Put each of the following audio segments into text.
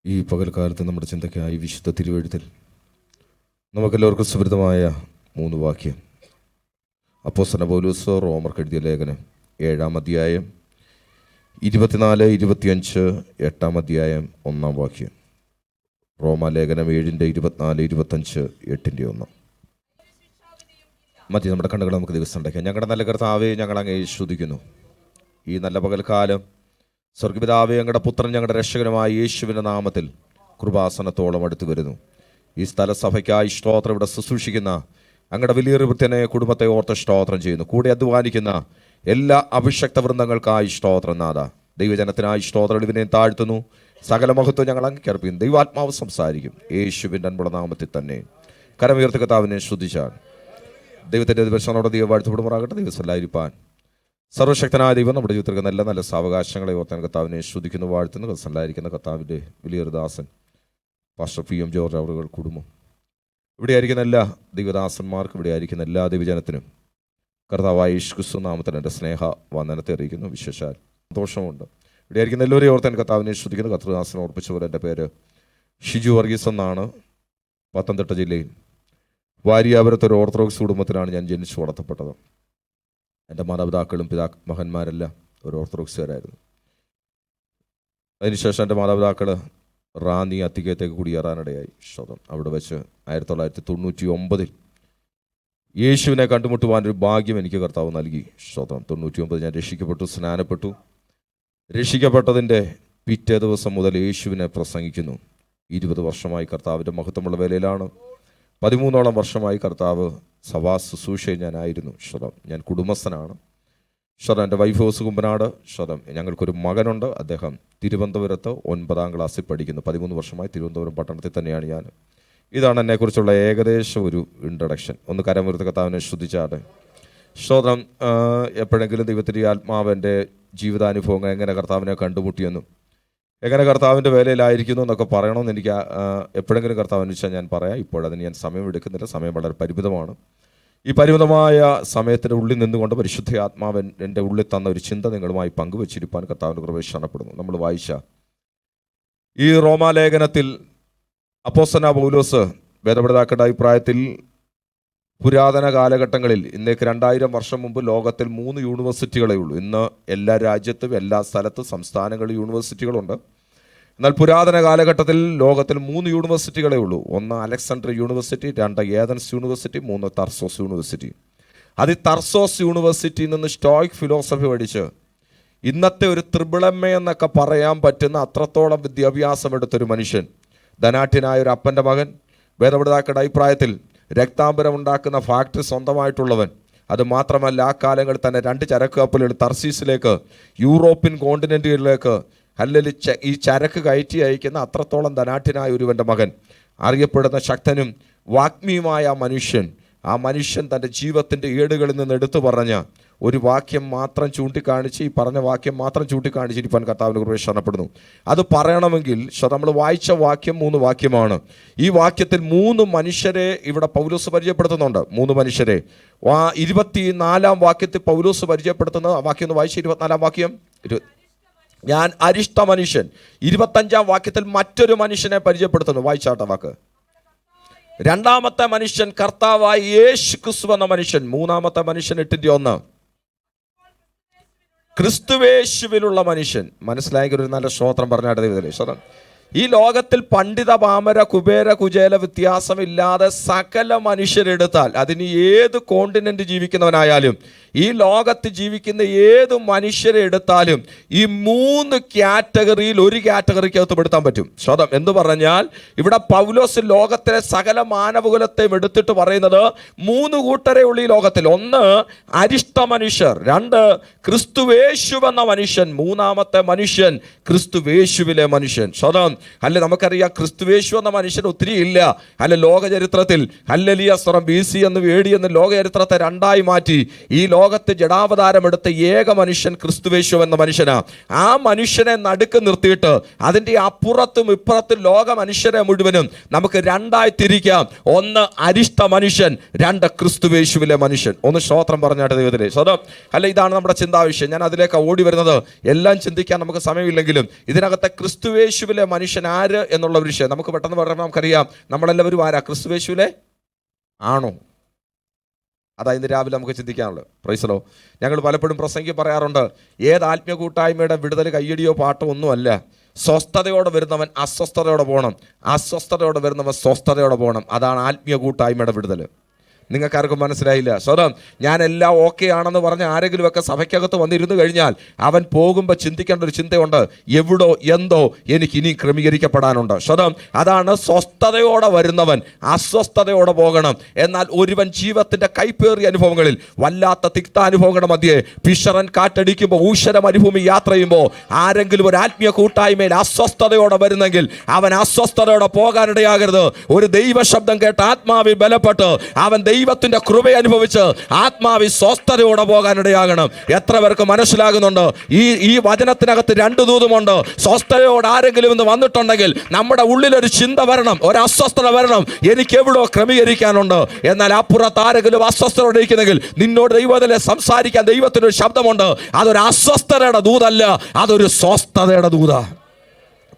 ഈ പകൽക്കാലത്ത് നമ്മുടെ ചിന്തയ്ക്കായി വിശുദ്ധ തിരുവെഴുത്തിൽ നമുക്കെല്ലാവർക്കും സുപരിതമായ 3 വാക്യം. അപ്പോസ്തലൻ പൗലോസ് റോമർക്ക് എഴുതിയ ലേഖനം 7-ാം അധ്യായം 24, 25, 8-ാം അധ്യായം 1-ാം വാക്യം. റോമാലേഖനം 7-ന്റെ 24, 25, 8-ന്റെ 1. മതി നമ്മുടെ കണ്ണുകൾ നമുക്ക് ദിവസം ഉണ്ടാക്കാം. ഞങ്ങളുടെ നല്ല കർത്താവേ, ഞങ്ങൾ അങ്ങേ സ്തുതിക്കുന്നു. ഈ നല്ല പകൽക്കാലം സ്വർഗ്ഗപിതാവേ, ഞങ്ങളുടെ പുത്രൻ ഞങ്ങളുടെ രക്ഷകനുമായ യേശുവിൻ്റെ നാമത്തിൽ കൃപാസനത്തോളം അടുത്ത് വരുന്നു. ഈ സ്ഥലസഭയ്ക്കായി സ്തോത്രം. ഇവിടെ ശുശ്രൂഷിക്കുന്ന ഞങ്ങളുടെ വലിയൊരു വൃത്യനെ കുടുംബത്തെ ഓർത്ത് സ്തോത്രം ചെയ്യുന്നു. കൂടെ അധ്വാനിക്കുന്ന എല്ലാ അഭിഷക്ത വൃന്ദങ്ങൾക്കായി സ്തോത്രം. നാഥ, ദൈവജനത്തിനായി സ്തോത്രം. ഇതിനെ താഴ്ത്തുന്നു. സകല മഹത്വം ഞങ്ങൾ അംഗീകരിപ്പിക്കുന്നു. ദൈവാത്മാവ് സംസാരിക്കും യേശുവിൻ്റെ അൻപുള്ള നാമത്തിൽ തന്നെ. കരമുയർത്തി കർത്താവിനെ സ്തുതിച്ചാൽ ദൈവത്തിൻ്റെ ദിവസങ്ങളോടെ ദൈവം വാഴ്ത്തപ്പെടുമാറാകട്ടെ. ദിവസമല്ലായിരിക്കാൻ സർവശക്തനായ ദൈവം നമ്മുടെ ജീവിതത്തിൽ നല്ല നല്ല സാവകാശങ്ങളെ ഓർത്താൻ കർത്താവിനെ സ്തുതിക്കുന്നു, വാഴ്ത്തുന്നു. ദിവസമല്ലായിരിക്കുന്ന കർത്താവിൻ്റെ വലിയൊരു ദാസൻ പാസ്റ്റർ PM ജോർജ് അവറുകൾ കുടുംബം, ഇവിടെ ആയിരിക്കുന്ന എല്ലാ ദൈവദാസന്മാർക്കും, ഇവിടെ ആയിരിക്കുന്ന എല്ലാ ദൈവജനത്തിനും കർത്താവായ യേശു ക്രിസ്തു നാമത്തിൽ എൻ്റെ സ്നേഹ വന്ദനത്തെ അറിയിക്കുന്നു. വിശേഷാൽ സന്തോഷമുണ്ട്. ഇവിടെ ആയിരിക്കുന്ന എല്ലാവരെയും ഓർത്താൻ കർത്താവിനെ സ്തുതിക്കുന്നു. കർത്തൃദാസനെ ഓർപ്പിച്ചപോലെ എൻ്റെ പേര് ഷിജു വർഗീസ് എന്നാണ്. പത്തനംതിട്ട ജില്ലയിൽ വാരിയാപുരത്ത് ഒരു ഓർത്തഡോക്സ് കുടുംബത്തിലാണ് ഞാൻ ജനിച്ചു വളർത്തപ്പെട്ടത്. എൻ്റെ മാതാപിതാക്കളും മകന്മാരെല്ലാം ഒരു ഓർത്തഡോക്സുകാരായിരുന്നു. അതിനുശേഷം എൻ്റെ മാതാപിതാക്കൾ റാന്നി അത്തിക്കയത്തേക്ക് കുടിയേറാനിടയായി. അവിടെ വെച്ച് 1999 യേശുവിനെ കണ്ടുമുട്ടുവാനൊരു ഭാഗ്യം എനിക്ക് കർത്താവ് നൽകി. 99 ഞാൻ രക്ഷിക്കപ്പെട്ടു, സ്നാനപ്പെട്ടു. രക്ഷിക്കപ്പെട്ടതിൻ്റെ പിറ്റേ ദിവസം മുതൽ യേശുവിനെ പ്രസംഗിക്കുന്നു. 20 വർഷമായി കർത്താവിൻ്റെ മഹത്വമുള്ള വേലയിലാണ്. 13ഓളം വർഷമായി കർത്താവ് സഭാ ശുശ്രൂഷയിൽ ഞാനായിരുന്നു. ഞാൻ കുടുംബസ്ഥനാണ്. എൻ്റെ വൈഫ് ഹൗസ് കുമ്പനാട്. ഞങ്ങൾക്കൊരു മകനുണ്ട്. അദ്ദേഹം തിരുവനന്തപുരത്ത് 9ാം ക്ലാസ്സിൽ പഠിക്കുന്നു. 13 വർഷമായി തിരുവനന്തപുരം പട്ടണത്തിൽ തന്നെയാണ് ഞാൻ. ഇതാണ് എന്നെക്കുറിച്ചുള്ള ഏകദേശം ഒരു ഇൻട്രഡക്ഷൻ. ഒന്ന് കരമുയർത്തി കർത്താവിനെ സ്തുതിച്ചാട്ടെ. എപ്പോഴെങ്കിലും ദൈവത്തിൻ്റെ ആത്മാവ് എൻ്റെ ജീവിതാനുഭവങ്ങൾ എങ്ങനെ കർത്താവിനെ കണ്ടുമുട്ടിയെന്നും എങ്ങനെ കർത്താവിൻ്റെ വേലയിലായിരിക്കുന്നു എന്നൊക്കെ പറയണമെന്ന് എനിക്ക് എപ്പോഴെങ്കിലും കർത്താവിന് വെച്ചാൽ ഞാൻ പറയാം. ഇപ്പോഴതിന് ഞാൻ സമയം എടുക്കുന്നില്ല. സമയം വളരെ പരിമിതമാണ്. ഈ പരിമിതമായ സമയത്തിൻ്റെ ഉള്ളിൽ നിന്നുകൊണ്ട് പരിശുദ്ധ ആത്മാവ് എൻ്റെ ഉള്ളിൽ തന്ന ഒരു ചിന്ത നിങ്ങളുമായി പങ്കുവച്ചിരിക്കാൻ കർത്താവിൻ്റെ കൃപ ശരണപ്പെടുന്നു. നമ്മൾ വായിച്ച ഈ റോമാലേഖനത്തിൽ അപ്പോസ്തലനായ പൗലോസ് വേദപണ്ഡിതരുടെ അഭിപ്രായത്തിൽ പുരാതന കാലഘട്ടങ്ങളിൽ, ഇന്നേക്ക് 2000 വർഷം മുമ്പ് ലോകത്തിൽ 3 യൂണിവേഴ്സിറ്റികളേ ഉള്ളൂ. ഇന്ന് എല്ലാ രാജ്യത്തും എല്ലാ സ്ഥലത്തും സംസ്ഥാനങ്ങളിൽ യൂണിവേഴ്സിറ്റികളുണ്ട്. എന്നാൽ പുരാതന കാലഘട്ടത്തിൽ ലോകത്തിൽ 3 യൂണിവേഴ്സിറ്റികളേ ഉള്ളൂ. 1 Alexandria university, 2 Athens university, 3 Tarsus university. അത് ഈ തർസോസ് യൂണിവേഴ്സിറ്റിയിൽ നിന്ന് സ്റ്റോയിക് ഫിലോസഫി പഠിച്ച് ഇന്നത്തെ ഒരു ത്രിപിളമ്മ എന്നൊക്കെ പറയാൻ പറ്റുന്ന അത്രത്തോളം വിദ്യാഭ്യാസം എടുത്തൊരു മനുഷ്യൻ, ധനാഢ്യനായ ഒരു അപ്പൻ്റെ മകൻ, വേദപണ്ഡിതരുടെ അഭിപ്രായത്തിൽ രക്താംബരം ഉണ്ടാക്കുന്ന ഫാക്ടറി സ്വന്തമായിട്ടുള്ളവൻ. അത് മാത്രമല്ല, ആ കാലങ്ങളിൽ തന്നെ 2 ചരക്ക് കപ്പലുകൾ തർസീസിലേക്ക്, യൂറോപ്യൻ കോണ്ടിനെൻറ്റുകളിലേക്ക് അല്ലെങ്കിൽ ഈ ചരക്ക് കയറ്റി അയക്കുന്ന അത്രത്തോളം ധനാഢ്യനായ ഒരുവൻ്റെ മകൻ, അറിയപ്പെടുന്ന ശക്തനും വാഗ്മിയുമായ ആ മനുഷ്യൻ തൻ്റെ ജീവിതത്തിൻ്റെ ഏടുകളിൽ നിന്ന് എടുത്തു പറഞ്ഞ ഒരു വാക്യം മാത്രം ചൂണ്ടിക്കാണിച്ച്, ഈ പറഞ്ഞ വാക്യം മാത്രം ചൂണ്ടിക്കാണിച്ചിരിക്കാൻ കർത്താവിന് കൃപ ശരണപ്പെടുന്നു. അത് പറയണമെങ്കിൽ നമ്മൾ വായിച്ച വാക്യം 3 വാക്യമാണ്. ഈ വാക്യത്തിൽ 3 മനുഷ്യരെ ഇവിടെ പൗലോസ് പരിചയപ്പെടുത്തുന്നുണ്ട്. 3 മനുഷ്യരെ 24ാം വാക്യത്തിൽ പൗലോസ് പരിചയപ്പെടുത്തുന്ന വാക്യം ഒന്ന് വായിച്ച 24ാം വാക്യം. ഞാൻ അരിഷ്ട മനുഷ്യൻ. 25ാം വാക്യത്തിൽ മറ്റൊരു മനുഷ്യനെ പരിചയപ്പെടുത്തുന്നു. വായിച്ചാട്ട വാക്ക്. 2ാമത്തെ മനുഷ്യൻ കർത്താവായ യേശു ക്രിസ്തു എന്ന മനുഷ്യൻ. 3ാമത്തെ മനുഷ്യൻ 8-1 ക്രിസ്തുവേശുവിലുള്ള മനുഷ്യൻ. മനസ്സിലായെങ്കിൽ ഒരു നല്ല സ്തോത്രം പറഞ്ഞാട്ട് ദൈവത്തിലെ. ഈ ലോകത്തിൽ പണ്ഡിത പാമര കുബേര കുചേല വ്യത്യാസമില്ലാതെ സകല മനുഷ്യരെടുത്താൽ, അതിന് ഏത് കോണ്ടിനെൻ്റ് ജീവിക്കുന്നവനായാലും ഈ ലോകത്ത് ജീവിക്കുന്ന ഏത് മനുഷ്യരെ എടുത്താലും ഈ 3 കാറ്റഗറിയിൽ ഒരു കാറ്റഗറിക്കകത്ത് പെടുത്താൻ പറ്റും. എന്ന് പറഞ്ഞാൽ ഇവിടെ പൗലോസ് ലോകത്തിലെ സകല മാനവകുലത്തെയും എടുത്തിട്ട് പറയുന്നത് 3 കൂട്ടരേ ഉള്ളൂ ഈ ലോകത്തിൽ. 1 അരിഷ്ട മനുഷ്യർ, 2 ക്രിസ്തുവേശു എന്ന മനുഷ്യൻ, 3ാമത്തെ മനുഷ്യൻ ക്രിസ്തുവേശുവിലെ മനുഷ്യൻ. അല്ലെ, നമുക്കറിയാം ക്രിസ്തുവേശു എന്ന മനുഷ്യൻ ഒത്തിരി ഇല്ല. അല്ലെ, ലോക ചരിത്രത്തിൽ BC എന്ന് AD എന്ന് ലോക ചരിത്രത്തെ 2ആയി മാറ്റി ഈ ലോകത്ത് ജഡാവതാരമെടുത്ത ഏക മനുഷ്യൻ ക്രിസ്തുവേശു എന്ന മനുഷ്യനാ. ആ മനുഷ്യനെ നടുക്ക് നിർത്തിയിട്ട് അതിൻ്റെ അപ്പുറത്തും ഇപ്പുറത്തും ലോക മനുഷ്യരെ മുഴുവനും നമുക്ക് രണ്ടായി തിരിക്കാം. ഒന്ന് അരിഷ്ട മനുഷ്യൻ, രണ്ട് ക്രിസ്തുവേശുവിലെ മനുഷ്യൻ. ഒന്ന് സ്തോത്രം പറഞ്ഞാട്ട് ദൈവത്തിലെ സ്വതം. അല്ല, ഇതാണ് നമ്മുടെ ചിന്താവിഷയം. ഞാൻ അതിലേക്ക് ഓടി വരുന്നത്, എല്ലാം ചിന്തിക്കാൻ നമുക്ക് സമയമില്ലെങ്കിലും ഇതിനകത്തെ ക്രിസ്തുവേശുവിലെ മനുഷ്യൻ ആര് എന്നുള്ള ഒരു വിഷയം നമുക്ക് പെട്ടെന്ന് പറയുമ്പോൾ നമുക്കറിയാം. നമ്മളെല്ലാവരും ആരാ? ക്രിസ്തുവേശുവിലെ ആണോ? അതാ ഇന്ന് രാവിലെ നമുക്ക് ചിന്തിക്കാനുള്ളത്. പ്രൈസലോ. ഞങ്ങൾ പലപ്പോഴും പ്രസംഗിക്ക് പറയാറുണ്ട്, ഏത് ആത്മീയ കൂട്ടായ്മയുടെ വിടുതൽ കയ്യടിയോ പാട്ടോ ഒന്നുമല്ല. സ്വസ്ഥതയോടെ വരുന്നവൻ അസ്വസ്ഥതയോടെ പോകണം, അസ്വസ്ഥതയോടെ വരുന്നവൻ സ്വസ്ഥതയോടെ പോകണം. അതാണ് ആത്മീയ കൂട്ടായ്മയുടെ വിടുതൽ. നിങ്ങൾക്കാർക്കും മനസ്സിലായില്ല? സ്വതം ഞാൻ എല്ലാം ഓക്കെ ആണെന്ന് പറഞ്ഞ് ആരെങ്കിലുമൊക്കെ സഭയ്ക്കകത്ത് വന്നിരുന്നു കഴിഞ്ഞാൽ അവൻ പോകുമ്പോൾ ചിന്തിക്കേണ്ട ഒരു ചിന്തയുണ്ട്, എവിടോ എന്തോ എനിക്ക് ഇനി ക്രമീകരിക്കപ്പെടാനുണ്ട്. സ്വതം അതാണ് സ്വസ്ഥതയോടെ വരുന്നവൻ അസ്വസ്ഥതയോടെ പോകണം. എന്നാൽ ഒരുവൻ ജീവിതത്തിൻ്റെ കൈപ്പേറിയ അനുഭവങ്ങളിൽ വല്ലാത്ത തിക്താനുഭവങ്ങളുടെ മധ്യേ പിഷറൻ കാറ്റടിക്കുമ്പോൾ ഊശ്വര മരുഭൂമി യാത്ര ചെയ്യുമ്പോൾ ആരെങ്കിലും ഒരു ആത്മീയ കൂട്ടായ്മയിൽ അസ്വസ്ഥതയോടെ വരുന്നെങ്കിൽ അവൻ അസ്വസ്ഥതയോടെ പോകാനിടയാകരുത്. ഒരു ദൈവശബ്ദം കേട്ട് ആത്മാവിൽ ബലപ്പെട്ട് അവൻ ദൈവത്തിന്റെ കൃപ അനുഭവിച്ച് ആത്മാവി സ്വസ്ഥതയോടെ പോകാനിടയാകണം. എത്ര പേർക്ക് മനസ്സിലാകുന്നുണ്ട്? ഈ വചനത്തിനകത്ത് രണ്ട് ദൂതുമുണ്ട്. സ്വസ്ഥതയോടെ ആരെങ്കിലും ഇന്ന് വന്നിട്ടുണ്ടെങ്കിൽ നമ്മുടെ ഉള്ളിലൊരു ചിന്ത വരണം, ഒരു അസ്വസ്ഥത വരണം, എനിക്ക് എവിടോ ക്രമീകരിക്കാനുണ്ട്. എന്നാൽ അപ്പുറത്ത് ആരെങ്കിലും അസ്വസ്ഥതയോടെ ഇരിക്കുന്നെങ്കിൽ നിന്നോട് ദൈവത്തിലെ സംസാരിക്കാൻ ദൈവത്തിനൊരു ശബ്ദമുണ്ട്. അതൊരു അസ്വസ്ഥതയുടെ ദൂതല്ല, അതൊരു സ്വസ്ഥതയുടെ ദൂത.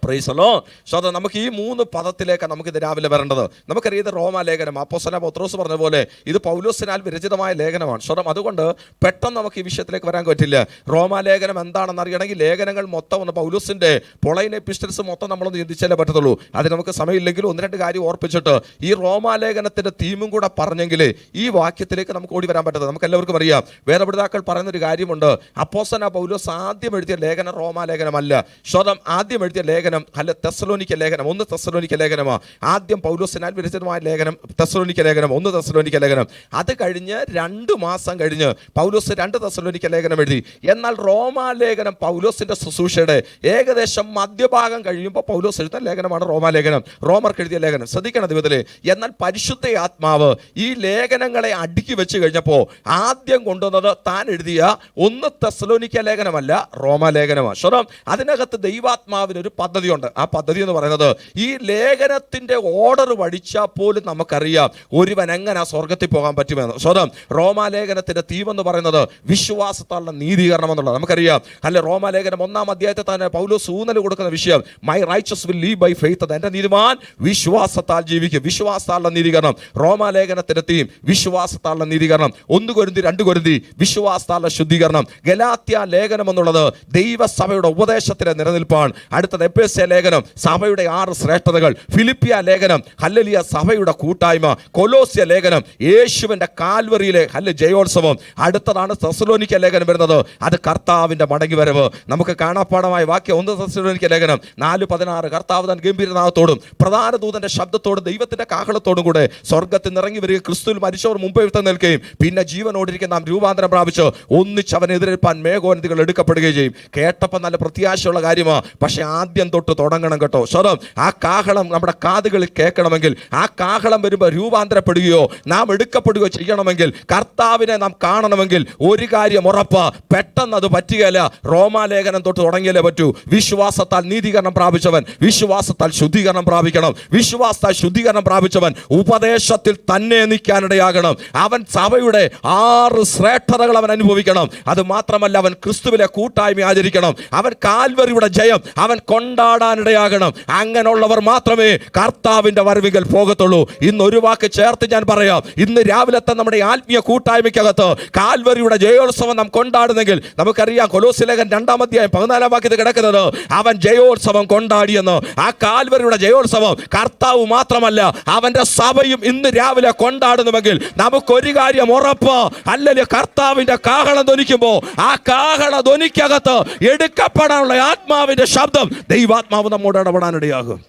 Praise the Lord. സോ നമുക്ക് ഈ മൂന്ന് പദത്തിലേക്ക് നമുക്കിത് രാവിലെ വരേണ്ടത്. നമുക്കറിയാം, ഇത് റോമാലേഖനം. അപ്പോസ്തലനായ പൗലോസ് പറഞ്ഞ പോലെ ഇത് പൗലോസിനാൽ വിരചിതമായ ലേഖനമാണ്. സോ അതുകൊണ്ട് പെട്ടെന്ന് നമുക്ക് ഈ വിഷയത്തിലേക്ക് വരാൻ പറ്റില്ല. റോമാലേഖനം എന്താണെന്ന് അറിയണമെങ്കിൽ ലേഖനങ്ങൾ മൊത്തം ഒന്ന് പൗലോസിൻ്റെ പൊളൈൻ എപ്പിസ്റ്റൽസ് മൊത്തം നമ്മളൊന്ന് ചിന്തിച്ചാലേ പറ്റത്തുള്ളൂ. അത് നമുക്ക് സമയമില്ലെങ്കിലും ഒന്ന് രണ്ട് കാര്യം ഓർപ്പിച്ചിട്ട് ഈ റോമാലേഖനത്തിൻ്റെ തീമും കൂടെ പറഞ്ഞെങ്കിൽ ഈ വാക്യത്തിലേക്ക് നമുക്ക് ഓടി വരാൻ പറ്റത്തുള്ളൂ. നമുക്ക് എല്ലാവർക്കും അറിയാം, വേദപഠിതാക്കൾ പറയുന്നൊരു കാര്യമുണ്ട്. അപ്പോസ്തലനായ പൗലോസ് ആദ്യം എഴുതിയ ലേഖനം റോമാലേഖനമല്ല. സ്വതം ആദ്യം എഴുതിയ ലേഖനം അല്ല തെസ്സലോനിക്ക ലേഖനം. ഒന്ന് തെസ്സലോനിക്ക ലേഖനമാണ് ആദ്യം പൗലോസിനാൽ വിരചിതമായ ലേഖനം. തെസ്സലോനിക്ക ലേഖനം, ഒന്ന് തെസ്സലോനിക്ക ലേഖനം. അത് കഴിഞ്ഞ് 2 മാസം കഴിഞ്ഞ് പൗലോസ് 2 തെസ്സലോനിക്ക ലേഖനം എഴുതി. എന്നാൽ റോമാലേഖനം പൗലോസിന്റെ ശുശ്രൂഷയുടെ ഏകദേശം മധ്യഭാഗം കഴിയുമ്പോൾ പൗലോസ് എഴുതിയ ലേഖനമാണ് റോമാലേഖനം, റോമർക്ക് എഴുതിയ ലേഖനം. ശ്രദ്ധിക്കണം ദൈവത്തിലെ. എന്നാൽ പരിശുദ്ധ ആത്മാവ് ഈ ലേഖനങ്ങളെ അടുക്കി വെച്ച് കഴിഞ്ഞപ്പോൾ ആദ്യം കൊണ്ടുവന്നത് താൻ എഴുതിയ ഒന്ന് തെസ്സലോനിക്ക ലേഖനമല്ല, റോമാലേഖനമാണ്. സ്വരം അതിനകത്ത് ദൈവാത്മാവിനൊരു പദ്ധതിയുണ്ട്. ആ പദ്ധതി എന്ന് പറയുന്നത് ഈ ലേഖനത്തിന്റെ ഓർഡർ പഠിച്ചാൽ പോലും നമുക്കറിയാം ഒരുവൻ എങ്ങനെ സ്വർഗത്തിൽ പോകാൻ പറ്റുമെന്ന്. സ്വതം റോമാലേഖനത്തിന്റെ തീം എന്ന് പറയുന്നത് വിശ്വാസത്താലുള്ള നീതീകരണം എന്നുള്ളത് നമുക്കറിയാം. അല്ലെ, റോമാലേഖനം 1-ാം അധ്യായത്തിൽ തന്നെ പൗലോസ് ഊന്നൽ കൊടുക്കുന്ന വിഷയം my righteous will live by faith. എന്റെ നീതിമാൻ വിശ്വാസത്താൽ ജീവിക്കും. വിശ്വാസത്താലുള്ള നീതീകരണം റോമാലേഖനത്തിന്റെ തീം. വിശ്വാസത്താലുള്ള നീതീകരണം. 1 കൊരിന്തി 2 കൊരിന്തി വിശ്വാസത്താലുള്ള ശുദ്ധീകരണം. ഗലാത്യ ലേഖനം എന്നുള്ളത് ദൈവസഭയുടെ ഉപദേശത്തിലെ നിലനിൽപ്പാണ്. അടുത്തത് എഫെസ്യ ലേഖനം സഭയുടെ 6 ശ്രേഷ്ഠതകൾ. ഫിലിപ്പിയ ലേഖനം ഹല്ലേലൂയ സഭയുടെ കൂട്ടായ്മ. കൊലോസ്യ ലേഖനം യേശുവിന്റെ കാൽവറിയിലെ ജയോത്സവം. അടുത്തതാണ് തെസ്സലോനിക്ക ലേഖനം വരുന്നത്, അത് കർത്താവിന്റെ മടങ്ങിവരവ്. നമുക്ക് കാണാപ്പാടമായ വാക്യം 1 തെസ്സലോനിക്ക ലേഖനം 4:16 കർത്താവ് താൻ ഗംഭീരനാഥത്തോടും പ്രധാന ദൂതന്റെ ശബ്ദത്തോടും ദൈവത്തിന്റെ കാഹളത്തോടും കൂടെ സ്വർഗ്ഗത്തിൽ നിറങ്ങി വരിക, ക്രിസ്തുവിൽ മരിച്ചവർ മുമ്പ് നിൽക്കുകയും പിന്നെ ജീവനോടിരിക്കുന്ന നാം രൂപാന്തരം പ്രാപിച്ച് ഒന്നിച്ച് അവനെതിരേൽപ്പാൻ മേഘോന്നതികൾ എടുക്കപ്പെടുകയും ചെയ്യും. കേട്ടപ്പോൾ നല്ല പ്രത്യാശയുള്ള കാര്യമാണ്. പക്ഷെ ആദ്യം തൊട്ട് തുടങ്ങണം കേട്ടോ. സ്വതം ആ കാഹളം നമ്മുടെ കാതുകളിൽ കേൾക്കണമെങ്കിൽ, ആ കാഹളം വരുമ്പോൾ രൂപാന്തരപ്പെടുകയോ നാം എടുക്കപ്പെടുകയോ ചെയ്യണമെങ്കിൽ, കർത്താവിനെ നാം കാണണമെങ്കിൽ ഒരു കാര്യം ഉറപ്പാ, പെട്ടെന്ന് അത് പറ്റുകയില്ല. റോമാലേഖനം തൊട്ട് തുടങ്ങിയാലേ പറ്റൂ. വിശ്വാസത്താൽ നീതീകരണം പ്രാപിച്ചവൻ വിശ്വാസത്താൽ ശുദ്ധീകരണം പ്രാപിക്കണം. വിശ്വാസത്താൽ ശുദ്ധീകരണം പ്രാപിച്ചവൻ ഉപദേശത്തിൽ തന്നെ നിൽക്കാനിടയാകണം. അവൻ സഭയുടെ 6 ശ്രേഷ്ഠതകൾ അവൻ അനുഭവിക്കണം. അത് മാത്രമല്ല, അവൻ ക്രിസ്തുവിലെ കൂട്ടായ്മ ആചരിക്കണം. അവൻ കാൽവറിയുടെ ജയം അവൻ കൊണ്ടാടാനിടയാകണം. അങ്ങനെയുള്ളവർ മാത്രമേ കർത്താവിന്റെ വരവിൽ പോകത്തുള്ളൂ. ഇന്ന് ഒരു വാക്ക് ചേർത്ത് ഞാൻ പറയാം. ഇന്ന് രാവിലത്തെ നമ്മുടെ ആത്മീയ കൂട്ടായ്മയ്ക്കകത്ത് കാൽവറിയുടെ ജയോത്സവം നാം കൊണ്ടാടുന്നെങ്കിൽ നമുക്കറിയാം, കൊലോസ്യലേഖനം 2-ാം അധ്യായം 14-ാം വാക്യത്തിൽ കിടക്കുന്നത് അവൻ ജയോത്സവം കൊണ്ടാടിയെന്ന്. ആ കാൽവറിയുടെ ജയോത്സവം കർത്താവ് മാത്രമല്ല അവന്റെ സഭയും ഇന്ന് രാവിലെ കൊണ്ടാടുന്നുവെങ്കിൽ നമുക്കൊരു കാര്യം ഉറപ്പ്, അല്ലെങ്കിൽ കർത്താവിന്റെ കാഹളം ധ്വനിക്കുമ്പോൾ ആ കാഹള ധ്വനിക്കകത്ത് എടുക്കപ്പെടാനുള്ള ആത്മാവിന്റെ ശബ്ദം ദൈവാത്മാവ് നമ്മോട് ഇടപെടാനിടയാകും.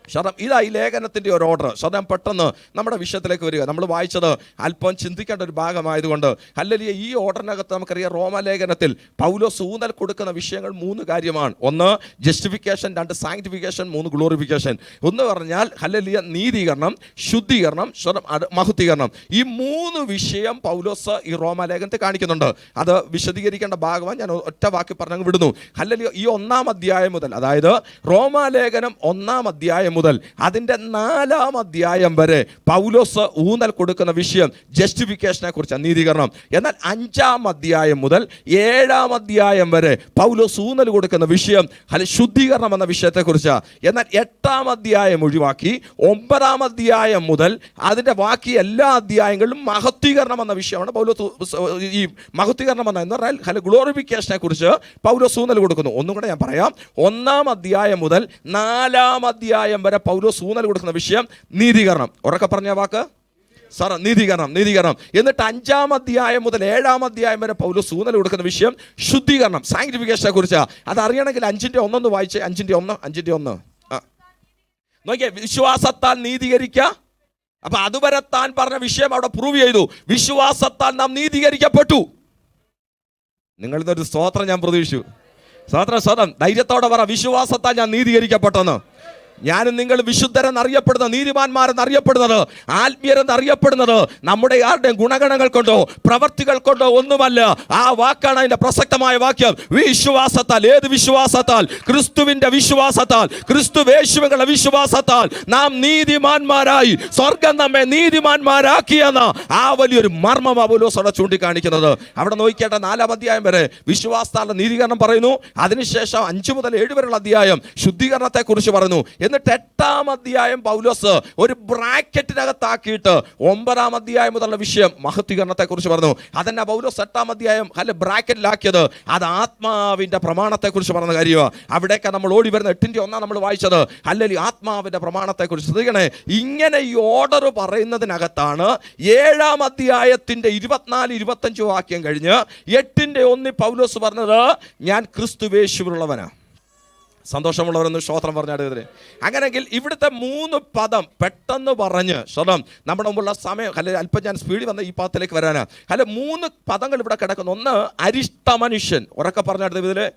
ഇതാ ഈ ലേഖനത്തിൻ്റെ ഒരു ഓർഡർ. പെട്ടെന്ന് നമ്മുടെ വിഷയത്തിലേക്ക് വരിക. നമ്മൾ വായിച്ചത് അല്പം ചിന്തിക്കേണ്ട ഒരു ഭാഗമായതുകൊണ്ട് ഹല്ലേലൂയ. ഈ ഓർഡറിനകത്ത് നമുക്കറിയാം റോമലേഖനത്തിൽ പൗലോസ് ഊന്നൽ കൊടുക്കുന്ന വിഷയങ്ങൾ 3 കാര്യമാണ്. 1 ജസ്റ്റിഫിക്കേഷൻ, 2 സാങ്ക്ടിഫിക്കേഷൻ, 3 ഗ്ലോറിഫിക്കേഷൻ. ഒന്ന് പറഞ്ഞാൽ ഹല്ലേലൂയ നീതീകരണം, ശുദ്ധീകരണം, മഹത്വീകരണം. ഈ 3 വിഷയം പൗലോസ് ഈ റോമലേഖനത്തിൽ കാണിക്കുന്നുണ്ട്. അത് വിശദീകരിക്കേണ്ട ഭാഗമാണ്. ഞാൻ ഒറ്റ വാക്കി പറഞ്ഞങ്ങ് വിടുന്നു. ഹല്ലേലൂയ. ഈ 1-ാം അധ്യായം മുതൽ, അതായത് റോമാലേഖനം 1-ാം അധ്യായം മുതൽ അതിൻ്റെ 4-ാം അധ്യായം വരെ പൗലോസ് ഊന്നൽ കൊടുക്കുന്ന വിഷയം ജസ്റ്റിഫിക്കേഷനെ കുറിച്ചാണ്, നീതീകരണം. എന്നാൽ 5-ാം അധ്യായം മുതൽ 7-ാം അധ്യായം വരെ പൗലോസ് ഊന്നൽ കൊടുക്കുന്ന വിഷയം ശുദ്ധീകരണം എന്ന വിഷയത്തെക്കുറിച്ചാണ്. എന്നാൽ 8-ാം അധ്യായം ഒഴിവാക്കി 9-ാം അധ്യായം മുതൽ അതിൻ്റെ ബാക്കി എല്ലാ അധ്യായങ്ങളിലും മഹത്വീകരണം എന്ന വിഷയമാണ് പൗലോസ്. ഈ മഹത്വീകരണം എന്ന് പറഞ്ഞാൽ ഗ്ലോറിഫിക്കേഷനെ കുറിച്ച് പൗലോസ് ഊന്നൽ കൊടുക്കുന്നു. ഒന്നും കൂടെ ഞാൻ പറയാം. 1-ാം അധ്യായം മുതൽ 4-ാം അധ്യായം വരെ പൗലോസ് ഊന്നൽ കൊടുക്കുന്ന വിഷയം നീതീകരണം. ഉറക്കെ പറഞ്ഞ വാക്ക് നീതീകരണം. എന്നിട്ട് 5-ാം അധ്യായം മുതൽ 7-ാം അധ്യായം വരെ പൗലോസ് ഊന്നൽ കൊടുക്കുന്ന വിഷയം ശുദ്ധീകരണം, സാങ്ക്ടിഫിക്കേഷനെ കുറിച്ചാണ്. അതറിയണമെങ്കിൽ 5-1 വായിച്ചേ. 5-1 നോക്കിയേ. വിശ്വാസത്താൽ നീതീകരിക്കുക. അപ്പൊ അതുവരെ താൻ പറഞ്ഞ വിഷയം അവിടെ പ്രൂവ് ചെയ്തു. വിശ്വാസത്താൽ നാം നീതീകരിക്കപ്പെട്ടു. നിങ്ങളിതൊരു സ്തോത്രം ഞാൻ പ്രതീക്ഷിച്ചു. സ്തോത്രം. ധൈര്യത്തോടെ പറ, വിശ്വാസത്താൽ ഞാൻ നീതീകരിക്കപ്പെട്ടെന്ന്. ഞാനും നിങ്ങൾ വിശുദ്ധരെന്നറിയപ്പെടുന്നത്, നീതിമാന്മാരെന്നറിയപ്പെടുന്നത്, ആത്മീയരെന്നറിയപ്പെടുന്നത് നമ്മുടെ ആരുടെയും ഗുണഗണങ്ങൾ കൊണ്ടോ പ്രവർത്തികൾ കൊണ്ടോ ഒന്നുമല്ല. ആ വാക്കാണ് അതിന്റെ പ്രസക്തമായ വാക്യം. വിശ്വാസത്താൽ. ഏത് വിശ്വാസത്താൽ? ക്രിസ്തുവിന്റെ വിശ്വാസത്താൽ, ക്രിസ്തുവേശുവിന്റെ വിശ്വാസത്താൽ നാം നീതിമാന്മാരായി, സ്വർഗം നമ്മെ നീതിമാന്മാരാക്കിയെന്ന ആ വലിയൊരു മർമ്മം പൗലോസ് ചൂണ്ടിക്കാണിക്കുന്നത്. അവിടെ നോക്കിക്കേട്ട 4-ാം അധ്യായം വരെ വിശ്വാസത്താൽ നീതീകരണം പറയുന്നു. അതിനുശേഷം 5 മുതൽ 7 വരെയുള്ള അധ്യായം ശുദ്ധീകരണത്തെ കുറിച്ച് പറയുന്നു. എന്നിട്ട് 8-ാം അധ്യായം പൗലോസ് ഒരു ബ്രാക്കറ്റിനകത്താക്കിയിട്ട് 9-ാം അധ്യായം മുതലുള്ള വിഷയം മഹത്വീകരണത്തെ കുറിച്ച് പറഞ്ഞു. അതന്നെ പൗലോസ് 8-ാം അധ്യായം ബ്രാക്കറ്റിലാക്കിയത്. അത് ആത്മാവിന്റെ പ്രമാണത്തെ കുറിച്ച് പറഞ്ഞ കാര്യമാണ്. അവിടേക്ക് നമ്മൾ ഓടി വരുന്ന 8-1 നമ്മൾ വായിച്ചത്. അല്ലെങ്കിൽ ആത്മാവിന്റെ പ്രമാണത്തെ കുറിച്ച് ശ്രദ്ധിക്കണേ. ഇങ്ങനെ ഈ ഓർഡർ പറയുന്നതിനകത്താണ് 7-ാം അധ്യായത്തിന്റെ 24-25 വാക്യം കഴിഞ്ഞ് 8-1 പൗലോസ് പറഞ്ഞത്, ഞാൻ ക്രിസ്തുവേശുവിലുള്ളവനാ. സന്തോഷമുള്ളവരൊന്ന് സ്തോത്രം പറഞ്ഞാൽ. അങ്ങനെയെങ്കിൽ ഇവിടുത്തെ 3 പദം പെട്ടെന്ന് പറഞ്ഞ് നമ്മുടെ മുമ്പുള്ള സമയം അല്പം ഞാൻ സ്പീഡിൽ വന്ന ഈ പദത്തിലേക്ക് വരാനാ. 3 പദങ്ങൾ ഇവിടെ കിടക്കുന്നു. 1 അരിഷ്ട മനുഷ്യൻ. ഉറക്കെ പറഞ്ഞാൽ ഇതില്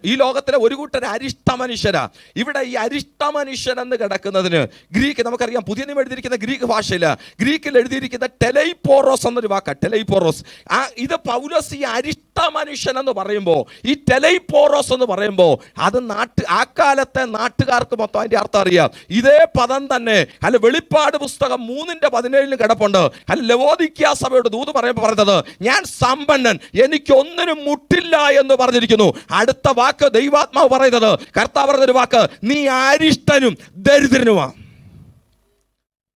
ഈ ലോകത്തിലെ ഒരു കൂട്ടർ അരിഷ്ട മനുഷ്യരാ. ഇവിടെ ഈ അരിഷ്ട മനുഷ്യൻ എന്ന് കിടക്കുന്നതിന് ഗ്രീക്ക് നമുക്കറിയാം. പുതിയ നിയമം എഴുതിയിരിക്കുന്ന ഗ്രീക്ക് ഭാഷയില്ല. ഗ്രീക്കിൽ എഴുതിയിരിക്കുന്ന ടെലൈപോറോസ് എന്നൊരു വാക്കാണ്. ടെലൈപോറോസ്. ഇത് പൗലോസ് ഈ അരിഷ്ട മനുഷ്യൻ എന്ന് പറയുമ്പോൾ, ഈ ടെലൈപോറോസ് എന്ന് പറയുമ്പോൾ അത് ആ കാലത്തെ നാട്ടുകാർക്ക് മൊത്തം അതിന്റെ അർത്ഥം അറിയാം. ഇതേ പദം തന്നെ വെളിപ്പാട് പുസ്തകം 3:17 കിടപ്പുണ്ട്. ലവോദിക്യ സഭയോട് ദൂത് പറയുമ്പോൾ പറഞ്ഞത്, ഞാൻ സമ്പന്നൻ, എനിക്ക് ഒന്നിനും മുട്ടില്ല എന്ന് പറഞ്ഞിരിക്കുന്നു. അടുത്ത വാക്ക് ദൈവാത്മാവ് പറയുന്നത്, കർത്താവ് പറഞ്ഞൊരു വാക്ക്, നീ അരിഷ്ടനും ദരിദ്രനുമാണ്.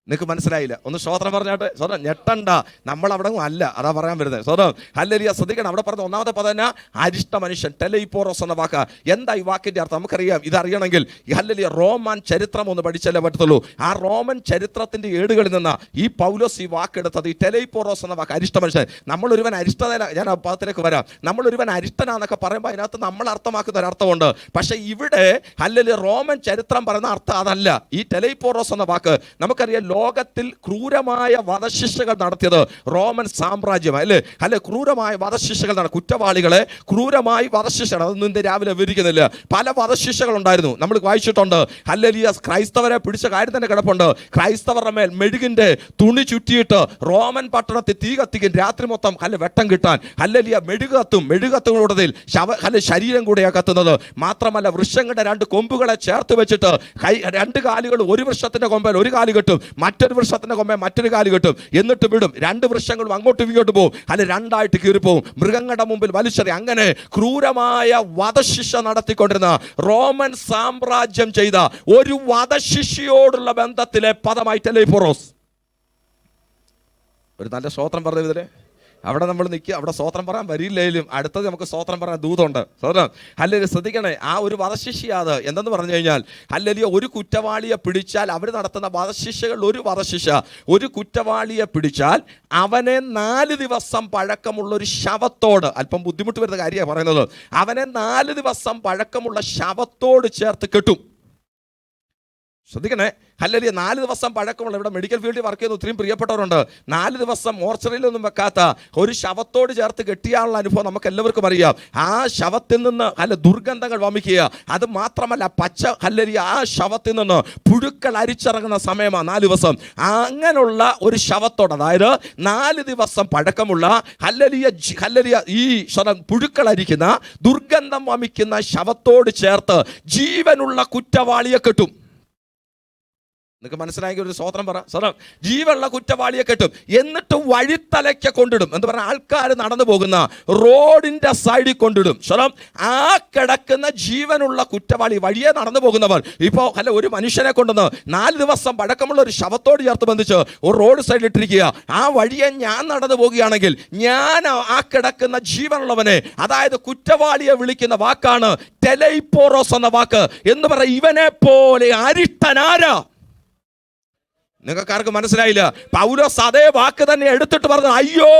നിനക്ക് മനസ്സിലായില്ല? ഒന്ന് സ്തോത്രം പറഞ്ഞാട്ടെ. സ്വതം ഞെട്ടണ്ട, നമ്മൾ അവിടെ അല്ല, അതാ പറയാൻ വരുന്നത്. സ്വതം ഹല്ലേലൂയ. ശ്രദ്ധിക്കണം. അവിടെ പറഞ്ഞ 1-ാമത്തെ പദം തന്നെ അരിഷ്ട മനുഷ്യൻ, ടെലൈപോറോസ് എന്ന വാക്ക്. എന്താ ഈ വാക്കിന്റെ അർത്ഥം? നമുക്കറിയാം. ഇതറിയണമെങ്കിൽ ഹല്ലേലൂയ റോമൻ ചരിത്രം ഒന്ന് പഠിച്ചല്ലേ പറ്റത്തുള്ളൂ. ആ റോമൻ ചരിത്രത്തിന്റെ ഏടുകളിൽ നിന്ന് ഈ പൗലോസ് ഈ വാക്കെടുത്തത്. ഈ ടെലൈപോറോസ് എന്ന വാക്ക്, അരിഷ്ട മനുഷ്യൻ. നമ്മളൊരുവൻ അരിഷ്ടന, ഞാൻ ആ പദത്തിലേക്ക് വരാം. നമ്മളൊരുവൻ അരിഷ്ടനാന്നൊക്കെ പറയുമ്പോൾ അതിനകത്ത് നമ്മൾ അർത്ഥമാക്കുന്ന ഒരർത്ഥമുണ്ട്. പക്ഷെ ഇവിടെ ഹല്ലേലൂയ റോമൻ ചരിത്രം പറയുന്ന അർത്ഥം അതല്ല. ഈ ടെലൈപോറോസ് എന്ന വാക്ക് നമുക്കറിയാം. ലോകത്തിൽ ക്രൂരമായ വധശിക്ഷകൾ നടത്തിയത് റോമൻ സാമ്രാജ്യമാണ്, അല്ലെ? ക്രൂരമായ വധശിക്ഷകൾ നടത്തി കുറ്റവാളികളെ ക്രൂരമായി വധശിക്ഷ. അതൊന്നും ഇന്ന് രാവിലെ വിവരിക്കുന്നില്ല. പല വധശിക്ഷകൾ ഉണ്ടായിരുന്നു, നമ്മൾ വായിച്ചിട്ടുണ്ട്. ഹല്ലേലൂയ. ക്രൈസ്തവരെ പിടിച്ച കാര്യം തന്നെ കിടപ്പുണ്ട്. ക്രൈസ്തവരുടെ മേൽ മെഴുകിന്റെ തുണി ചുറ്റിയിട്ട് റോമൻ പട്ടണത്തിൽ തീ കത്തിക്കും. രാത്രി മൊത്തം വെട്ടം കിട്ടാൻ. ഹല്ലേലൂയ. മെഴുകത്തുകൂടതിൽ ശരീരം കൂടെയാണ് കത്തുന്നത്. മാത്രമല്ല വൃക്ഷങ്ങളുടെ 2 കൊമ്പുകളെ ചേർത്ത് വെച്ചിട്ട് 2 കാലുകൾ, ഒരു വൃക്ഷത്തിന്റെ കൊമ്പൽ ഒരു കാല് കെട്ടും, മറ്റൊരു വൃക്ഷത്തിന്റെ കൊമ്പ മറ്റൊരു കാല് കെട്ടും. എന്നിട്ട് വിടും. 2 വൃക്ഷങ്ങളും അങ്ങോട്ടും ഇങ്ങോട്ട് പോകും. അല്ലെ 2ആയിട്ട് കീറിപ്പോവും. മൃഗങ്ങളുടെ മുമ്പിൽ വലിച്ചെറി. അങ്ങനെ ക്രൂരമായ വധശിക്ഷ നടത്തിക്കൊണ്ടിരുന്ന റോമൻ സാമ്രാജ്യം ചെയ്ത ഒരു വധശിക്ഷയോടുള്ള ബന്ധത്തിലെ പദമായി ടെലൈപോറോസ്. ഒരു നല്ല സ്തോത്രം പറഞ്ഞ ഇതില് അവിടെ നമ്മൾ നിൽക്കുക. അവിടെ സ്തോത്രം പറയാൻ വരില്ലെങ്കിലും അടുത്തത് നമുക്ക് സ്തോത്രം പറയാൻ ദൂതമുണ്ട്. സ്തോത്രം. ഹല്ലേലൂയ. ശ്രദ്ധിക്കണേ. ആ ഒരു വധശിക്ഷയാണ് എന്തെന്ന് പറഞ്ഞു കഴിഞ്ഞാൽ, ഹല്ലേലൂയ, ഒരു കുറ്റവാളിയെ പിടിച്ചാൽ അവർ നടത്തുന്ന വധശിക്ഷകൾ, ഒരു വധശിക്ഷ, ഒരു കുറ്റവാളിയെ പിടിച്ചാൽ അവനെ 4 ദിവസം പഴക്കമുള്ള ഒരു ശവത്തോട്, അല്പം ബുദ്ധിമുട്ട് വരുന്ന കാര്യമാണ് പറയുന്നത്, അവനെ 4 ദിവസം പഴക്കമുള്ള ശവത്തോട് ചേർത്ത് കെട്ടും. ശ്രദ്ധിക്കണേ. ഹല്ലേലൂയ. 4 ദിവസം പഴക്കമുള്ള, ഇവിടെ മെഡിക്കൽ ഫീൽഡിൽ വർക്ക് ചെയ്യുന്ന ഒത്തിരി പ്രിയപ്പെട്ടവരുണ്ട്. 4 ദിവസം മോർച്ചറിയിലൊന്നും വെക്കാത്ത ഒരു ശവത്തോട് ചേർത്ത് കെട്ടിയാനുള്ള അനുഭവം നമുക്ക് എല്ലാവർക്കും അറിയാം. ആ ശവത്തിൽ നിന്ന് ദുർഗന്ധങ്ങൾ വമിക്കുക. അത് മാത്രമല്ല, പച്ച ഹല്ലേലൂയ, ആ ശവത്തിൽ നിന്ന് പുഴുക്കൾ അരിച്ചിറങ്ങുന്ന സമയമാണ് 4 ദിവസം. അങ്ങനെയുള്ള ഒരു ശവത്തോട്, അതായത് 4 ദിവസം പഴക്കമുള്ള ഹല്ലേലൂയ ഈ പുഴുക്കൾ അരിക്കുന്ന ദുർഗന്ധം വമിക്കുന്ന ശവത്തോട് ചേർത്ത് ജീവനുള്ള കുറ്റവാളിയെ കെട്ടും. നിങ്ങൾക്ക് മനസ്സിലായെങ്കിൽ ഒരു സ്വതന്ത്രം പറ. സ്വതം ജീവനുള്ള കുറ്റവാളിയെ കെട്ടും. എന്നിട്ട് വഴിത്തലയ്ക്ക് കൊണ്ടിടും. എന്ന് പറഞ്ഞാൽ ആൾക്കാർ നടന്നു പോകുന്ന റോഡിന്റെ സൈഡിൽ കൊണ്ടിടും. സ്വതം ആ കിടക്കുന്ന ജീവനുള്ള കുറ്റവാളി, വഴിയെ നടന്നു പോകുന്നവർ, ഇപ്പോൾ ഒരു മനുഷ്യനെ കൊണ്ടുവന്ന് 4 ദിവസം പഴക്കമുള്ള ഒരു ശവത്തോട് ചേർത്ത് ബന്ധിച്ച് ഒരു റോഡ് സൈഡിൽ ഇട്ടിരിക്കുക. ആ വഴിയെ ഞാൻ നടന്നു പോവുകയാണെങ്കിൽ ഞാൻ ആ കിടക്കുന്ന ജീവനുള്ളവനെ, അതായത് കുറ്റവാളിയെ വിളിക്കുന്ന വാക്കാണ് ടെലൈപ്പോറോസ് എന്ന വാക്ക്. എന്ന് പറഞ്ഞ ഇവനെ പോലെ അരിഷ്ടനാരാ? നിങ്ങൾക്കാർക്ക് മനസ്സിലായില്ല? പൗലോസ് അതേ വാക്ക് തന്നെ എടുത്തിട്ട് പറഞ്ഞു, അയ്യോ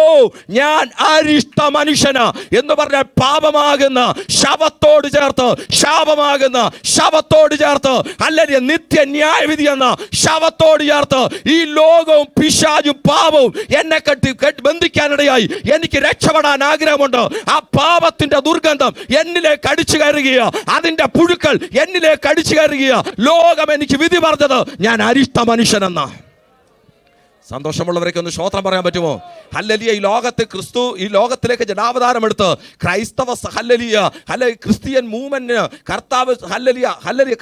ഞാൻ അരിഷ്ട മനുഷ്യനാ എന്ന് പറഞ്ഞ പാപമാകുന്ന ശവത്തോട് ചേർത്ത്, ശാപമാകുന്ന ശവത്തോട് ചേർത്ത്, അല്ലെങ്കിൽ നിത്യ ന്യായവിധി എന്ന ശവത്തോട് ചേർത്ത് ഈ ലോകവും പിശാചും പാപവും എന്നെ ബന്ധിക്കാനിടയായി. എനിക്ക് രക്ഷപ്പെടാൻ ആഗ്രഹമുണ്ട്. ആ പാപത്തിന്റെ ദുർഗന്ധം എന്നിലേക്ക് അടിച്ചു കയറുകയോ, അതിന്റെ പുഴുക്കൾ എന്നിലേക്ക് അടിച്ചു കയറുകയോ, ലോകം എനിക്ക് വിധി പറഞ്ഞത് ഞാൻ അരിഷ്ട മനുഷ്യനെന്ന. സന്തോഷമുള്ളവരൊക്കെ ഒന്ന് സ്തോത്രം പറയാൻ പറ്റുമോ? ഹല്ലേലൂയ. ഈ ലോകത്ത് ക്രിസ്തു ഈ ലോകത്തിലേക്ക് ജഡാവതാരം എടുത്ത് ക്രൈസ്തവ ഹല്ലേലൂയ ക്രിസ്ത്യൻ മൂവ്മെന്റിന്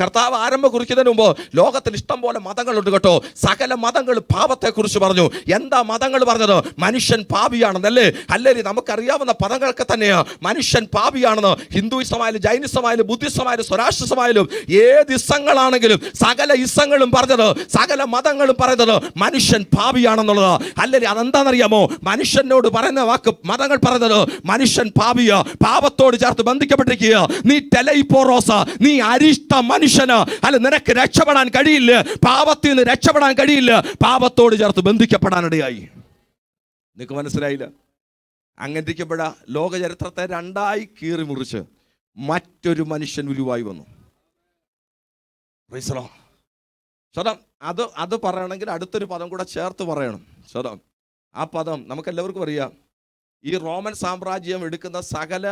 കർത്താവ് ആരംഭം കുറിക്കുന്നതിന് മുമ്പ് ലോകത്തിൽ ഇഷ്ടം പോലെ മതങ്ങളുണ്ട് കേട്ടോ. സകല മതങ്ങൾ പാപത്തെക്കുറിച്ച് പറഞ്ഞു. എന്താ മതങ്ങൾ പറഞ്ഞത്? മനുഷ്യൻ പാപിയാണെന്നല്ലേ? ഹല്ലേലൂയ. നമുക്കറിയാവുന്ന പദങ്ങളൊക്കെ തന്നെയാണ് മനുഷ്യൻ പാപിയാണെന്ന്. ഹിന്ദുയിസമായാലും ജൈനിസമായാലും ബുദ്ധിസമായാലും സ്വരാഷ്ട്രസമായാലും ഏത് ഇസങ്ങളാണെങ്കിലും സകല ഇസങ്ങളും പറഞ്ഞത്, സകല മതങ്ങളും പറയുന്നത് മനുഷ്യൻ പാപിയാണെന്നുള്ളതാ. അല്ലെങ്കിൽ അതെന്താണെന്നറിയാമോ? മനുഷ്യനോട് പറയുന്ന വാക്ക് മതങ്ങൾ പറയുന്നത് മനുഷ്യൻ പാപിയാ, പാപത്തോട് ചേർത്ത് ബന്ധിക്കപ്പെട്ടിരിക്കുക. നീ ടെലൈപ്പോറോസ, നീ അരിഷ്ട മനുഷ്യനാ. അല്ല, നിനക്ക് രക്ഷപ്പെടാൻ കഴിയില്ല, പാപത്തിൽ നിന്ന് രക്ഷപ്പെടാൻ കഴിയില്ല, പാപത്തോട് ചേർത്ത് ബന്ധിക്കപ്പെടാനിടയായി. നിനക്ക് മനസ്സിലായില്ല? അങ്ങനെ ഇരിക്കുമ്പോഴാ ലോക ചരിത്രത്തെ 2ആയി കീറി മുറിച്ച് മറ്റൊരു മനുഷ്യൻ ഉരുവായി വന്നു. അത് പറയണമെങ്കിൽ അടുത്തൊരു പദം കൂടെ ചേർത്ത് പറയണം. ആ പദം നമുക്കെല്ലാവർക്കും അറിയാം. ഈ റോമൻ സാമ്രാജ്യം എടുക്കുന്ന സകല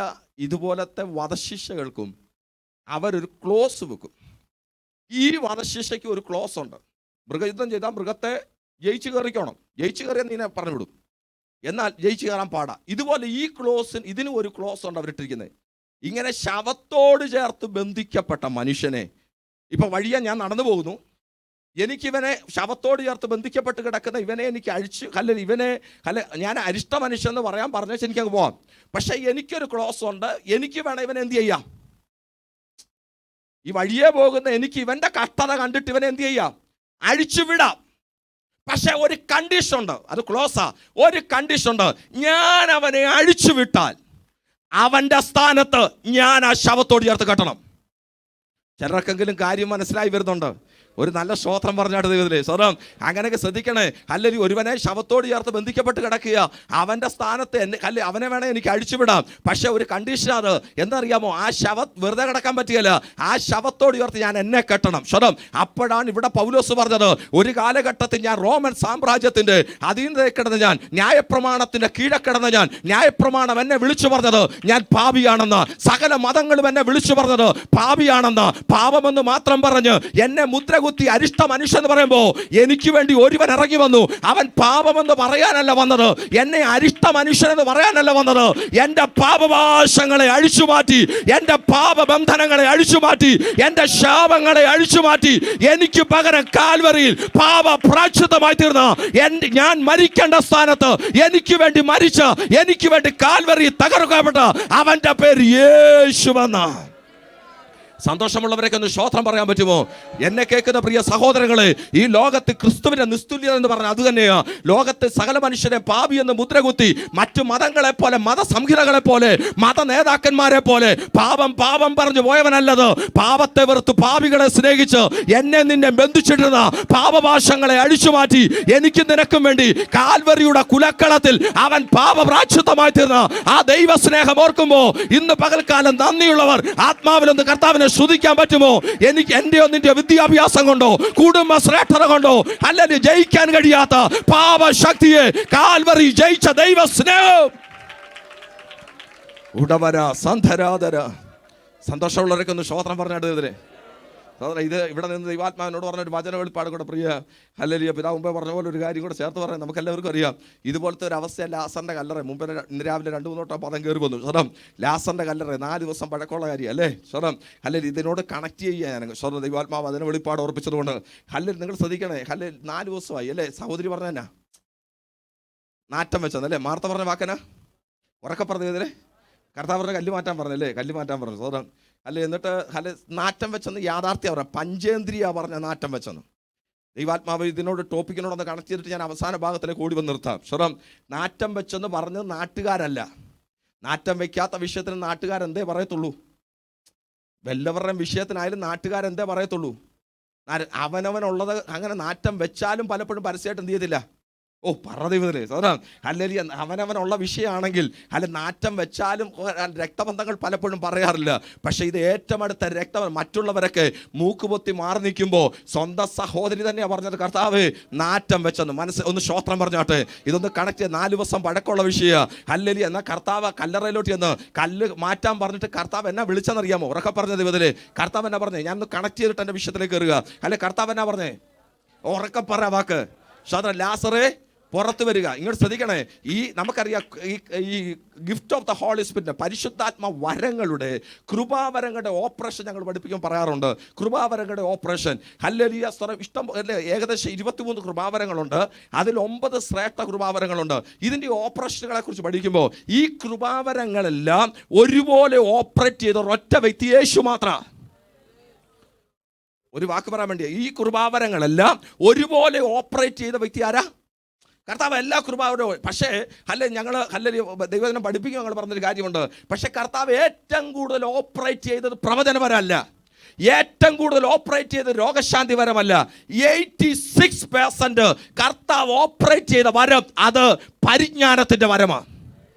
ഇതുപോലത്തെ വധശിക്ഷകൾക്കും അവരൊരു ക്ലോസ് വെക്കും. ഈ വധശിക്ഷയ്ക്ക് ഒരു ക്ലോസ് ഉണ്ട്. മൃഗയുദ്ധം ചെയ്താൽ മൃഗത്തെ ജയിച്ചു കയറിക്കണം, ജയിച്ചു കയറിയാൽ നീനെ പറഞ്ഞു വിടും, എന്നാൽ ജയിച്ചു കയറാൻ പാടാ. ഇതുപോലെ ഈ ഇതിനും ഒരു ക്ലോസ് ഉണ്ട് അവരിട്ടിരിക്കുന്നത്. ഇങ്ങനെ ശവത്തോട് ചേർത്ത് ബന്ധിക്കപ്പെട്ട മനുഷ്യനെ, ഇപ്പൊ വഴിയെ ഞാൻ നടന്നു പോകുന്നു, എനിക്കിവനെ ശവത്തോട് ചേർത്ത് ബന്ധിക്കപ്പെട്ട് കിടക്കുന്ന ഇവനെ എനിക്ക് ഞാൻ അരിഷ്ട മനുഷ്യൻ എന്ന് പറയാൻ പറഞ്ഞാൽ എനിക്കങ്ങ് പോവാം. പക്ഷെ എനിക്കൊരു ക്ലോസ് ഉണ്ട്. എനിക്ക് വേണം ഇവനെ എന്ത് ചെയ്യാം? ഈ വഴിയെ പോകുന്ന എനിക്ക് ഇവന്റെ കഷ്ടത കണ്ടിട്ട് ഇവനെ എന്ത് ചെയ്യാം? അഴിച്ചുവിടാം. പക്ഷെ ഒരു കണ്ടീഷൻ ഉണ്ട്, അത് ക്ലോസാ. ഒരു കണ്ടീഷൻ ഉണ്ട്, ഞാൻ അവനെ അഴിച്ചുവിട്ടാൽ അവന്റെ സ്ഥാനത്ത് ഞാൻ ആ ശവത്തോട് ചേർത്ത് കെട്ടണം. ചിലർക്കെങ്കിലും കാര്യം മനസ്സിലായി വരുന്നുണ്ട്? ഒരു നല്ല സ്തോത്രം പറഞ്ഞാട്ട് ദൈവത്തിലെ സ്വതം. അങ്ങനെയൊക്കെ ശ്രദ്ധിക്കണേ. അല്ലെങ്കിൽ ഒരുവനെ ശവത്തോട് ചേർത്ത് ബന്ധിക്കപ്പെട്ട് കിടക്കുക, അവൻ്റെ സ്ഥാനത്ത് അവനെ വേണേ എനിക്ക് അഴിച്ചുവിടാം. പക്ഷെ ഒരു കണ്ടീഷൻ, അത് എന്തറിയാമോ? ആ വെറുതെ കിടക്കാൻ പറ്റുകയില്ല, ആ ശവത്തോട് ചേർത്ത് ഞാൻ എന്നെ കെട്ടണം. സ്വതം. അപ്പോഴാണ് ഇവിടെ പൗലോസ് പറഞ്ഞത്, ഒരു കാലഘട്ടത്തിൽ ഞാൻ റോമൻ സാമ്രാജ്യത്തിൻ്റെ അധീനതയിൽ കിടന്ന ഞാൻ, ന്യായപ്രമാണത്തിൻ്റെ കീഴെ കിടന്ന ഞാൻ, ന്യായപ്രമാണം എന്നെ വിളിച്ചു പറഞ്ഞത് ഞാൻ പാപിയാണെന്ന്, സകല മതങ്ങളും എന്നെ വിളിച്ചു പറഞ്ഞത് പാപിയാണെന്ന്, പാപമെന്ന് മാത്രം പറഞ്ഞ് എന്നെ മുദ്ര അരിഷ്ട മനുഷ്യൻ എന്ന് പറയുമ്പോ എനിക്ക് വേണ്ടി ഒരുവൻ ഇറങ്ങി വന്നു. അവൻ പാപമെന്ന് പറയാനല്ല വന്നത്, എന്നെ അരിഷ്ട മനുഷ്യൻ എന്ന് പറയാനല്ല വന്നത്. എന്റെ പാപവാശങ്ങളെ അഴിച്ചുമാറ്റി, എന്റെ പാപബന്ധനങ്ങളെ അഴിച്ചുമാറ്റി, എന്റെ ശാപങ്ങളെ അഴിച്ചുമാറ്റി, എനിക്ക് പകരം കാൽവറിയിൽ പാപ പ്രായശ്ചിത്തമായി തീർന്ന ഞാൻ മരിക്കേണ്ട സ്ഥാനത്ത് എനിക്ക് വേണ്ടി മരിച്ച, എനിക്ക് വേണ്ടി കാൽവറിയിൽ തകർക്കപ്പെട്ട അവന്റെ പേര് യേശുവെന്ന. സന്തോഷമുള്ളവരൊക്കെ ഒന്ന് സ്തോത്രം പറയാൻ പറ്റുമോ? എന്നെ കേൾക്കുന്ന പ്രിയ സഹോദരങ്ങളെ, ഈ ലോകത്ത് ക്രിസ്തുവിന്റെ നിസ്തുല്യത എന്ന് പറഞ്ഞാൽ അത് തന്നെയാ. ലോകത്ത് സകല മനുഷ്യരെ പാപി എന്ന് മുദ്രകുത്തി മറ്റു മതങ്ങളെ പോലെ, മതസംഹിതകളെ പോലെ, മത നേതാക്കന്മാരെ പോലെ പാപം പാപം പറഞ്ഞു പോയവനല്ലത്. പാപത്തെ വെറുത്ത് പാപികളെ സ്നേഹിച്ച് എന്നെ നിന്നെ ബന്ധിച്ചിട്ടിരുന്ന പാപഭാഷങ്ങളെ അഴിച്ചുമാറ്റി എനിക്ക് നിനക്കും വേണ്ടി കാൽവറിയുടെ കുലക്കളത്തിൽ അവൻ പാപപ്രായശ്ചിത്തമായി തീർന്ന ആ ദൈവസ്നേഹം ഓർക്കുമ്പോൾ ഇന്ന് പകൽക്കാലം നന്ദിയുള്ളവർ ആത്മാവിലൊന്ന് കർത്താവിനെ ശ്രുതിക്കാൻ പറ്റുമോ? എനിക്ക് എന്റെയോ നിന്റെ വിദ്യാഭ്യാസം കൊണ്ടോ കുടുംബ ശ്രേഷ്ഠത കൊണ്ടോ അല്ലെങ്കിൽ ജയിക്കാൻ കഴിയാത്ത പാപശക്തിയെ കാൽവറി ജയിച്ച ദൈവ സ്നേഹം. ഉടവര സന്ധരാധര. സന്തോഷമുള്ളവരൊക്കെ ഒന്ന് സ്തോത്രം പറഞ്ഞിട്ട് ഇത് ഇവിടെ നിന്ന് ദൈവാത്മാവിനോട് പറഞ്ഞൊരു വചന വെളിപ്പാട് കൂടെ പ്രിയ ഹല്ലേലൂയ. പിതാവ് മുമ്പേ പറഞ്ഞ പോലെ ഒരു കാര്യം കൂടെ ചേർത്ത് പറയാം. നമുക്ക് എല്ലാവർക്കും അറിയാം ഇതുപോലത്തെ ഒരു അവസ്ഥ ലാസറിന്റെ കല്ലറ. മുമ്പേ ഇന്ന് രാവിലെ 2-3 വട്ടം പദം കയറി വന്നു. സ്വരം ലാസറിന്റെ കല്ലറ 4 ദിവസം പഴക്കമുള്ള കാര്യം അല്ലേ? സ്വരം ഹല്ലേലൂയ. ഇതിനോട് കണക്ട് ചെയ്യാൻ സ്വരം ദൈവാത്മാവ് അതിന് വെളിപ്പാട് ഓർപ്പിച്ചതുകൊണ്ട് ഹല്ലേലൂയ. നിങ്ങൾ ശ്രദ്ധിക്കണേ, ഹല്ലേലൂയ 4 ദിവസമായി അല്ലേ? സഹോദരി പറഞ്ഞ നാറ്റം വെച്ചതല്ലേ? മാർത്ത പറഞ്ഞ വാക്കനാ ഉറക്കെ പറഞ്ഞതിലെ കർത്താവ് പറഞ്ഞ കല്ല് മാറ്റാൻ പറഞ്ഞല്ലേ? കല്ല് മാറ്റാൻ പറഞ്ഞു സ്വരം അല്ലേ? എന്നിട്ട് അല്ലെ നാറ്റം വെച്ചെന്ന് യാഥാർത്ഥ്യം പറയാം. പഞ്ചേന്ദ്രിയ പറഞ്ഞ നാറ്റം വെച്ചെന്ന്. ദൈവാത്മാവ് ഇതിനോട് ടോപ്പിക്കിനോടൊന്ന് കണക്ട് ചെയ്തിട്ട് ഞാൻ അവസാന ഭാഗത്തിലേക്ക് കൂടി വന്ന് നിർത്താം. സ്വരം നാറ്റം വെച്ചെന്ന് പറഞ്ഞത് നാട്ടുകാരല്ല. നാറ്റം വെക്കാത്ത വിഷയത്തിന് നാട്ടുകാരെന്തേ പറയത്തുള്ളൂ? വല്ലവരുടെയും വിഷയത്തിനായാലും നാട്ടുകാരെന്തേ പറയത്തുള്ളൂ? അവനവനുള്ളത് അങ്ങനെ നാറ്റം വെച്ചാലും പലപ്പോഴും പരസ്യമായിട്ട് എന്ത് ചെയ്തില്ല. ഓ പറദൈവത്തിലെ സോദരാ ഹല്ലേലൂയ. അവനവനുള്ള വിഷയമാണെങ്കിൽ അല്ല നാറ്റം വെച്ചാലും രക്തബന്ധങ്ങൾ പലപ്പോഴും പറയാറില്ല. പക്ഷേ ഇത് ഏറ്റവും അടുത്ത രക്തം. മറ്റുള്ളവരൊക്കെ മൂക്കുപൊത്തി മാറി നിൽക്കുമ്പോൾ സ്വന്തം സഹോദരി തന്നെയാണ് പറഞ്ഞത് കർത്താവ് നാറ്റം വെച്ചെന്ന്. ഒന്ന് സ്തോത്രം പറഞ്ഞാട്ടെ. ഇതൊന്ന് കണക്ട് ചെയ്ത് 4 ദിവസം പഴക്കമുള്ള വിഷയമാണ്. ഹല്ലേലൂയ. എന്നാൽ കർത്താവ് കല്ലറയിലോട്ട് ചെന്ന് കല്ല് മാറ്റാൻ പറഞ്ഞിട്ട് കർത്താവ് എന്നാ വിളിച്ചെന്നറിയാമോ? ഉറക്കെ പറഞ്ഞ ദൈവത്തിലെ കർത്താവ് എന്നാ പറഞ്ഞേ? ഞാനൊന്ന് കണക്ട് ചെയ്തിട്ട് എൻ്റെ വിഷയത്തിലേക്ക് കയറുക. അല്ലെ കർത്താവ് എന്നാ പറഞ്ഞേ? ഉറക്കെ പറ വാക്ക്. സോദരൻ ലാസറേ പുറത്ത് വരിക. ഇങ്ങോട്ട് ശ്രദ്ധിക്കണേ. നമുക്കറിയാം ഈ gift of the Holy Spirit പരിശുദ്ധാത്മ വരങ്ങളുടെ കൃപാവരങ്ങളുടെ ഓപ്പറേഷൻ ഞങ്ങൾ പഠിപ്പിക്കാൻ പറയാറുണ്ട്. കൃപാവരങ്ങളുടെ ഓപ്പറേഷൻ ഹല്ലേലൂയ. ഇഷ്ടം അല്ലേ? ഏകദേശം 23 കൃപാവരങ്ങളുണ്ട്. അതിൽ 9 ശ്രേഷ്ഠ കൃപാവരങ്ങളുണ്ട്. ഇതിൻ്റെ ഓപ്പറേഷനുകളെ കുറിച്ച് പഠിക്കുമ്പോൾ ഈ കൃപാവരങ്ങളെല്ലാം ഒരുപോലെ ഓപ്പറേറ്റ് ചെയ്ത ഒരൊറ്റ വ്യക്തി യേശു മാത്രം. ഒരു വാക്ക് പറയാൻ വേണ്ടി, ഈ കൃപാവരങ്ങളെല്ലാം ഒരുപോലെ ഓപ്പറേറ്റ് ചെയ്ത വ്യക്തി ആരാ? കർത്താവ്. എല്ലാ കൃപാവരവും. പക്ഷേ ഞങ്ങൾ ദൈവജനം പഠിപ്പിക്കും. ഞങ്ങൾ പറഞ്ഞൊരു കാര്യമുണ്ട്. പക്ഷേ കർത്താവ് ഏറ്റവും കൂടുതൽ ഓപ്പറേറ്റ് ചെയ്തത് പ്രവചനപരമല്ല. ഏറ്റവും കൂടുതൽ ഓപ്പറേറ്റ് ചെയ്തത് രോഗശാന്തിപരമല്ല. 86% കർത്താവ് ഓപ്പറേറ്റ് ചെയ്ത വരം അത് പരിജ്ഞാനത്തിൻ്റെ വരമാണ്.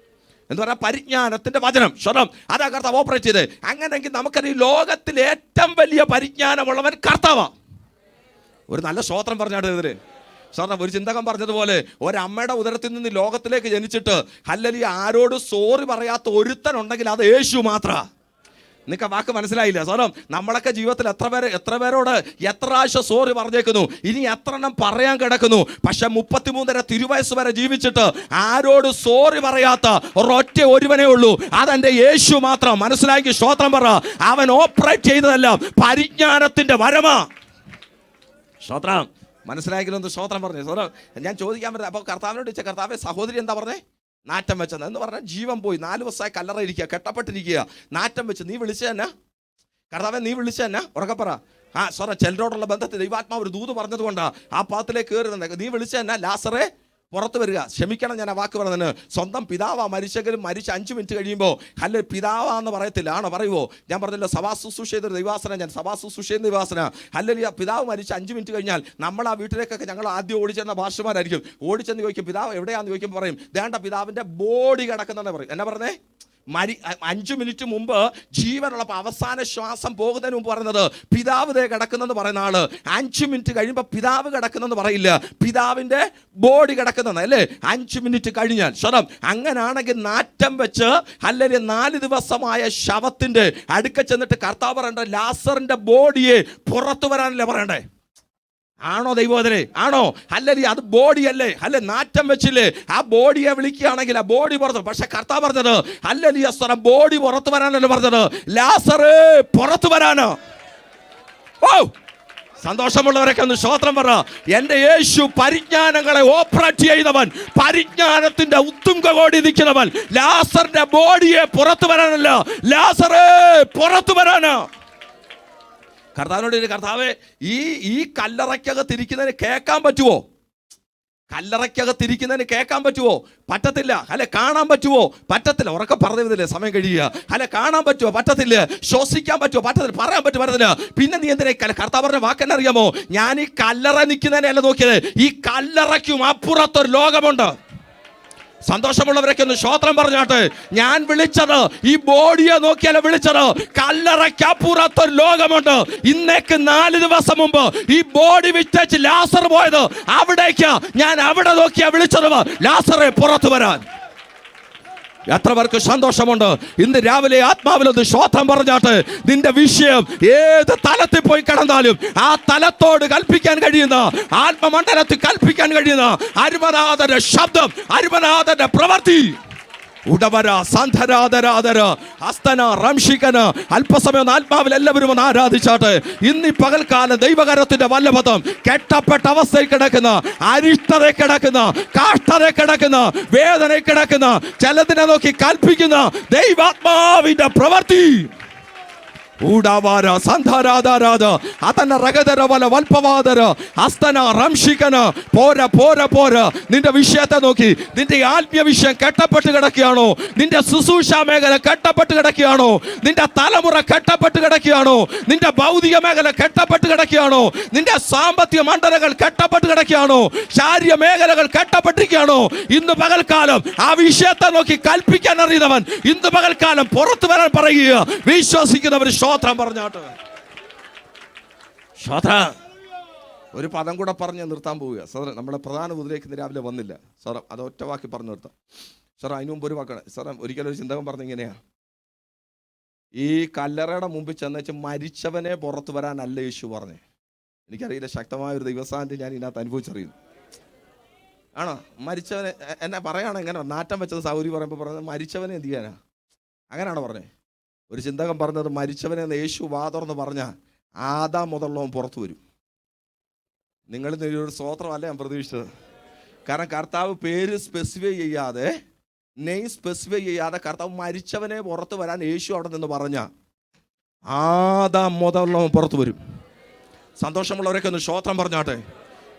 എന്ന് പറഞ്ഞാൽ പരിജ്ഞാനത്തിൻ്റെ വചനം സ്വരം അതാ കർത്താവ് ഓപ്പറേറ്റ് ചെയ്ത്. അങ്ങനെയെങ്കിൽ നമുക്കറിയാം ലോകത്തിൽ ഏറ്റവും വലിയ പരിജ്ഞാനമുള്ളവൻ കർത്താവാണ്. ഒരു നല്ല സ്തോത്രം പറഞ്ഞാണ് ഇതിന്. സാറിന് ഒരു ചിന്തകൻ പറഞ്ഞതുപോലെ ഒരമ്മയുടെ ഉദരത്തിൽ നിന്ന് ലോകത്തിലേക്ക് ജനിച്ചിട്ട് ഹല്ലേലൂയ ആരോട് സോറി പറയാത്ത ഒരുത്തനുണ്ടെങ്കിൽ അത് യേശു മാത്രമാണ്. നിങ്ങൾക്ക് വാക്ക് മനസ്സിലായില്ല? സ്വരം നമ്മളൊക്കെ ജീവിതത്തിൽ എത്ര പേരോട് എത്ര ആവശ്യം സോറി പറഞ്ഞേക്കുന്നു, ഇനി എത്ര എണ്ണം പറയാൻ കിടക്കുന്നു. പക്ഷെ 33 തിരുവയസ്സ് വരെ ജീവിച്ചിട്ട് ആരോട് സോറി പറയാത്ത ഒരൊറ്റ ഒരുവനേ ഉള്ളൂ. അതെന്റെ യേശു മാത്രം. മനസ്സിലാക്കി സ്തോത്രം പറ. അവൻ ഓപ്പറേറ്റ് ചെയ്തതല്ല പരിജ്ഞാനത്തിന്റെ വരമാ. സ്തോത്രം മനസ്സിലാക്കിയെന്ന് സ്തോത്രം പറഞ്ഞു. സ്വരം ഞാൻ ചോദിക്കാൻ പറ്റും. അപ്പോൾ കർത്താവിനോട് ചോദിച്ച കർത്താവെ സഹോദരി എന്താ പറഞ്ഞേ? നാറ്റം വെച്ചെന്ന്. എന്ന് പറഞ്ഞാൽ ജീവൻ പോയി 4 ദിവസമായി കല്ലറയിരിക്കുക, കെട്ടപ്പെട്ടിരിക്കുക, നാറ്റം വെച്ച്. നീ വിളിച്ച തന്നെ കർത്താവെ? നീ വിളിച്ച തന്നെ ഉറക്കെ പറ. ചിലരോടുള്ള ബന്ധത്തിൽ ദൈവാത്മാവ് ഒരു ദൂത് പറഞ്ഞതുകൊണ്ടാണ് ആ പാത്തിലേക്ക് കയറുന്നത്. നീ വിളിച്ച തന്നെ ലാസറേ പുറത്ത് വരിക. ക്ഷമിക്കണം ഞാൻ ആ വാക്ക് പറഞ്ഞതിന്. സ്വന്തം പിതാവാ മരിച്ചെങ്കിലും മരിച്ച് 5 മിനിറ്റ് കഴിയുമ്പോൾ അല്ലെ പിതാവാന്ന് പറയത്തില്ല. ആണോ? പറയുമോ? ഞാൻ പറഞ്ഞല്ലോ സഭാ ശുശ്രൂഷ ചെയ്തൊരു ദൈവാസന. ഞാൻ സഭാ ശുശ്രൂഷ ചെയ്യുന്ന ദൈവാസന. അല്ലെങ്കിൽ പിതാവ് മരിച്ച് 5 മിനിറ്റ് കഴിഞ്ഞാൽ നമ്മൾ ആ വീട്ടിലേക്കൊക്കെ ഞങ്ങൾ ആദ്യം ഓടിച്ചെന്ന ഭാഷമാരായിരിക്കും. ഓടിച്ചെന്ന് ചോദിക്കും പിതാവ് എവിടെയാന്ന് ചോദിക്കുമ്പോൾ പറയും ദേണ്ട പിതാവിൻ്റെ ബോഡി കിടക്കുന്നതെന്ന് പറയും. എന്നാ പറഞ്ഞേ? 5 മിനിറ്റ് മുമ്പ് ജീവനുള്ളപ്പോൾ അവസാന ശ്വാസം പോകുന്നതിന് മുമ്പ് പറയുന്നത് പിതാവ് ദേ കിടക്കുന്നെന്ന് പറയുന്ന ആള് 5 മിനിറ്റ് കഴിയുമ്പോൾ പിതാവ് കിടക്കുന്നെന്ന് പറയില്ല, പിതാവിൻ്റെ ബോഡി കിടക്കുന്നത് അല്ലേ 5 മിനിറ്റ് കഴിഞ്ഞാൽ. സ്വരം അങ്ങനാണെങ്കിൽ നാറ്റം വെച്ച് അല്ലെങ്കിൽ 4 ദിവസമായ ശവത്തിൻ്റെ അടുക്ക ചെന്നിട്ട് കർത്താവ് പറയണ്ട ലാസറിൻ്റെ ബോഡിയെ പുറത്തു വരാനല്ലേ പറയണ്ടേ? ആണോ ദൈവോദരെ? ആണോ? അല്ലെങ്കിൽ അത് ബോഡിയല്ലേ? അല്ലെ നാറ്റം വെച്ചില്ലേ? ആ ബോഡിയെ വിളിക്കുകയാണെങ്കിൽ ആ ബോഡി പുറത്ത്. പക്ഷെ കർത്താവ് പറഞ്ഞത് അല്ലെങ്കിൽ ബോഡി പുറത്തു വരാനല്ലേ പറഞ്ഞത്? ലാസറേ പുറത്തു വരാനോ? ഓ സന്തോഷമുള്ളവരൊക്കെ ഒന്ന് സ്തോത്രം പറ. എൻ്റെ യേശു പരിജ്ഞാനങ്ങളെ ഓപ്പറേറ്റ് ചെയ്തവൻ, പരിജ്ഞാനത്തിന്റെ ഉത്തുംഗകോടി നിൽക്കുന്നവൻ. ലാസറിന്റെ ബോഡിയെ പുറത്തു വരാനല്ല, ലാസറേ പുറത്തു വരാനോ? കർത്താവിനോട് കർത്താവേ ഈ കല്ലറയ്ക്കകത്തിരിക്കുന്നതിന് കേൾക്കാൻ പറ്റുമോ? കല്ലറയ്ക്കകത്തിരിക്കുന്നതിന് കേൾക്കാൻ പറ്റുമോ? പറ്റത്തില്ല. അല്ലെ കാണാൻ പറ്റുമോ? പറ്റത്തില്ല. ഉറക്കെ പറഞ്ഞതില്ലേ സമയം കഴിയുക. അല്ലെ കാണാൻ പറ്റുമോ? പറ്റത്തില്ല. ശ്വസിക്കാൻ പറ്റുമോ? പറ്റത്തില്ല. പറയാൻ പറ്റത്തില്ല. പിന്നെ നീ എന്തിനാ കർത്താവ് പറഞ്ഞ വാക്കെന്നെ അറിയാമോ? ഞാൻ ഈ കല്ലറ നിൽക്കുന്നതിനല്ല നോക്കിയത്, ഈ കല്ലറയ്ക്കും അപ്പുറത്തൊരു ലോകമുണ്ട്. സന്തോഷമുള്ളവരൊക്കെ ഒന്ന് സ്തോത്രം പറഞ്ഞാട്ടെ. ഞാൻ വിളിച്ചത് ഈ ബോഡിയെ നോക്കിയല്ല വിളിച്ചത്, കല്ലറയ്ക്കപ്പുറത്തൊരു ലോകമുണ്ട്. ഇന്നേക്ക് 4 ദിവസം മുമ്പ് ഈ ബോഡി വിറ്റേച്ച് ലാസർ പോയത് അവിടേക്ക്. ഞാൻ അവിടെ നോക്കിയാ വിളിച്ചത് ലാസറെ പുറത്തു വരാൻ. എത്ര പേർക്ക് സന്തോഷമുണ്ട്? ഇന്ന് രാവിലെ ആത്മാവിലൊന്ന് സ്തോത്രം പറഞ്ഞാട്ട്. നിന്റെ വിഷയം ഏത് തലത്തിൽ പോയി കിടന്നാലും ആ തലത്തോട് കൽപ്പിക്കാൻ കഴിയുന്ന, ആത്മമണ്ഡലത്തിൽ കൽപ്പിക്കാൻ കഴിയുന്ന അരുമനാഥന്റെ ശബ്ദം, അരുമനാഥന്റെ പ്രവൃത്തി. ഉടവര സന്ധരാധരാധര ഹസ്തന റംഷികന. അല്പസമയം ആത്മാവിൽ എല്ലാവരും ഒന്ന് ആരാധിച്ചാട്ടെ. ഇന്ന് ഈ പകൽക്കാലം ദൈവകരത്തിന്റെ വല്ലഭത്വം കെട്ടപ്പെട്ട അവസ്ഥയിൽ കിടക്കുന്ന, അരിഷ്ടതയിൽ കിടക്കുന്ന, കാഷ്ടതയിൽ കിടക്കുന്ന, വേദനയിൽ കിടക്കുന്ന ചിലതിനെ നോക്കി കൽപ്പിക്കുന്ന ദൈവാത്മാവിന്റെ പ്രവൃത്തി. ഊടാവാര സന്ധാരാധാരാധ അതന രഗതരവല വൽപ്പവാദര ഹസ്തന റംഷികന. പോര പോര പോര. നിന്റെ വിഷയത്തെ നോക്കി, നിന്റെ ആത്മീയ വിഷയം കെട്ടപ്പെട്ട് കിടക്കുകയാണോ? നിന്റെ ശുശ്രൂഷ മേഖല കെട്ടപ്പെട്ട് കിടക്കുകയാണോ? നിന്റെ തലമുറ കെട്ടപ്പെട്ട് കിടക്കുകയാണോ? നിന്റെ ഭൗതിക മേഖല കെട്ടപ്പെട്ട് കിടക്കുകയാണോ? നിന്റെ സാമ്പത്തിക മണ്ഡലങ്ങൾ കെട്ടപ്പെട്ട് കിടക്കുകയാണോ? ശാരീരിക മേഖലകൾ കെട്ടപ്പെട്ടിരിക്കുകയാണോ? ഇന്ന് പകൽക്കാലം ആ വിഷയത്തെ നോക്കി കൽപ്പിക്കാൻ അറിയുന്നവൻ ഇന്ന് പകൽക്കാലം പുറത്തു വരാൻ പറയുക. വിശ്വസിക്കുന്നവർ സ്തോത്രം പറഞ്ഞാട്ട്. ഒരു പദം കൂടെ പറഞ്ഞ് നിർത്താൻ പോവുക. സാർ, നമ്മുടെ പ്രധാന ഉപദേശത്തിന് രാവിലെ വന്നില്ല സാർ, അത് ഒറ്റ വാക്കി പറഞ്ഞു നിർത്താം സാർ. അതിനു മുമ്പ് ഒരു വാക്കാണ് സാർ. ഒരിക്കലും ഒരു ചിന്തകൻ പറഞ്ഞിങ്ങനെയാ, ഈ കല്ലറയുടെ മുമ്പിൽ ചെന്നുവെച്ച് മരിച്ചവനെ പുറത്തു വരാനല്ല യേശു പറഞ്ഞേ. എനിക്കറിയില്ല, ശക്തമായ ഒരു ദൈവസാന്നിധ്യം ഞാൻ ഇതിനകത്ത് അനുഭവിച്ചറിയുന്നു. ആണോ? മരിച്ചവനെ എന്നെ പറയുകയാണ് എങ്ങനെ നാറ്റം വെച്ചത് സൗരി പറയുമ്പോൾ പറഞ്ഞത് മരിച്ചവനെ എന്ത് ചെയ്യാനാ? അങ്ങനെയാണോ പറഞ്ഞേ? ഒരു ചിന്തകൻ പറഞ്ഞത് മരിച്ചവനെ യേശു വാ തുറന്ന് പറഞ്ഞാൽ ആദാം മുതലുള്ളവൻ പുറത്തു വരും. നിങ്ങൾ ഒരു സ്തോത്രമല്ല ഞാൻ പ്രതീക്ഷിച്ചത്. കാരണം കർത്താവ് പേര് സ്പെസിഫൈ ചെയ്യാതെ, നെയ് സ്പെസിഫൈ ചെയ്യാതെ കർത്താവ് മരിച്ചവനെ പുറത്ത് വരാൻ യേശു അവിടെ നിന്ന് പറഞ്ഞ ആദാം മുതലുള്ളവൻ പുറത്തു വരും. സന്തോഷമുള്ളവരൊക്കെ ഒന്ന് സ്തോത്രം പറഞ്ഞാട്ടെ.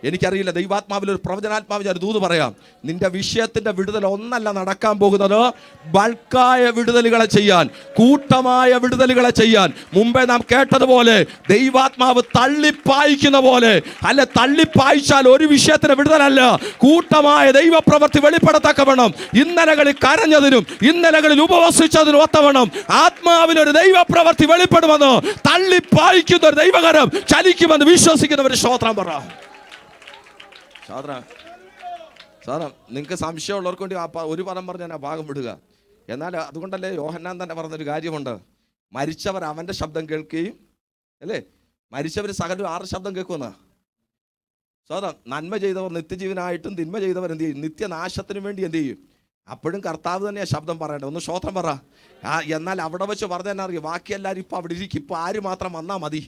എനിക്കറിയില്ല, ദൈവാത്മാവിൽ ഒരു പ്രവചനാത്മാവിൽ ഒരു ദൂത് പറയാം. നിന്റെ വിഷയത്തിന്റെ വിടുതൽ ഒന്നല്ല നടക്കാൻ പോകുന്നത്, ബൾക്കായ വിടുതലുകളെ ചെയ്യാൻ, കൂട്ടമായ വിടുതലുകളെ ചെയ്യാൻ. മുമ്പേ നാം കേട്ടതുപോലെ ദൈവാത്മാവ് തള്ളിപ്പായിക്കുന്ന പോലെ, അല്ല തള്ളിപ്പായിച്ചാൽ ഒരു വിഷയത്തിന് വിടുതലല്ല, കൂട്ടമായ ദൈവപ്രവൃത്തി വെളിപ്പെടത്തക്കവണ്ണം ഇന്നലകളിൽ കരഞ്ഞതിനും ഇന്നലകളിൽ ഉപവസിച്ചതിനും ഒത്തവണ്ണം ആത്മാവിനൊരു ദൈവപ്രവൃത്തി വെളിപ്പെടുമെന്ന്, തള്ളിപ്പായിക്കുന്ന ഒരു ദൈവകരം ചലിക്കുമെന്ന് വിശ്വസിക്കുന്നവർ സ്തോത്രം പറ. സാധാ നിങ്ങൾക്ക് സംശയമുള്ളവർക്ക് വേണ്ടി ഒരു പദം പറഞ്ഞ് ഞാൻ ആ ഭാഗം വിടുക. എന്നാൽ അതുകൊണ്ടല്ലേ യോഹന്നാൻ തന്നെ പറഞ്ഞൊരു കാര്യമുണ്ട്, മരിച്ചവർ അവൻ്റെ ശബ്ദം കേൾക്കുകയും, അല്ലേ, മരിച്ചവർ സകലരും 6 ശബ്ദം കേൾക്കുമെന്നാ. സാധാ നന്മ ചെയ്തവർ നിത്യജീവനായിട്ടും തിന്മ ചെയ്തവർ എന്ത് ചെയ്യും? നിത്യനാശത്തിനു വേണ്ടി എന്ത് ചെയ്യും? അപ്പോഴും കർത്താവ് തന്നെയാണ് ശബ്ദം പറയേണ്ടത്. ഒന്ന് സ്തോത്രം പറ. എന്നാൽ അവിടെ വെച്ച് പറഞ്ഞു തന്നെ അറിയാം, ബാക്കി എല്ലാവരും ഇപ്പം അവിടെ ഇരിക്കും. ഇപ്പം ആര് മാത്രം വന്നാൽ മതി?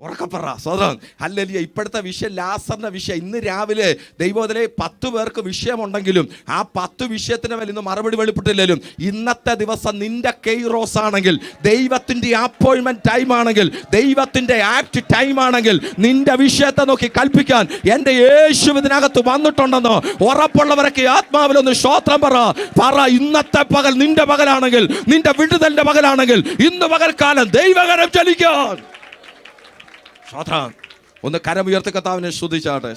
ഉറക്കപ്പറ സ്വതം. ഹല്ലേലൂയ. ഇപ്പോഴത്തെ വിഷയം ലാസറിന്റെ വിഷയം. ഇന്ന് രാവിലെ ദൈവത്തിലെ 10 പേർക്ക് വിഷയമുണ്ടെങ്കിലും ആ 10 വിഷയത്തിന് മേൽ ഇന്ന് മറുപടി വെളിപ്പെട്ടില്ലെങ്കിലും ഇന്നത്തെ ദിവസം നിന്റെ കെയ്റോസ് ആണെങ്കിൽ, ദൈവത്തിന്റെ അപ്പോയിന്റ്മെന്റ് ടൈം ആണെങ്കിൽ, ദൈവത്തിന്റെ ആക്ട് ടൈം ആണെങ്കിൽ നിന്റെ വിഷയത്തെ നോക്കി കൽപ്പിക്കാൻ എൻ്റെ യേശു ഇതിനകത്ത് വന്നിട്ടുണ്ടെന്ന് ഉറപ്പുള്ളവരൊക്കെ ആത്മാവിലൊന്ന് സ്തോത്രം പറ. ഇന്നത്തെ പകൽ നിന്റെ പകലാണെങ്കിൽ, നിന്റെ വിടുതലിന്റെ പകലാണെങ്കിൽ, ഇന്ന് പകൽക്കാലം ദൈവകരം ചലിക്കാൻ. ഒന്ന് കരമുയർത്തി കർത്താവിനെ സ്തുതിച്ചാട്ടെ.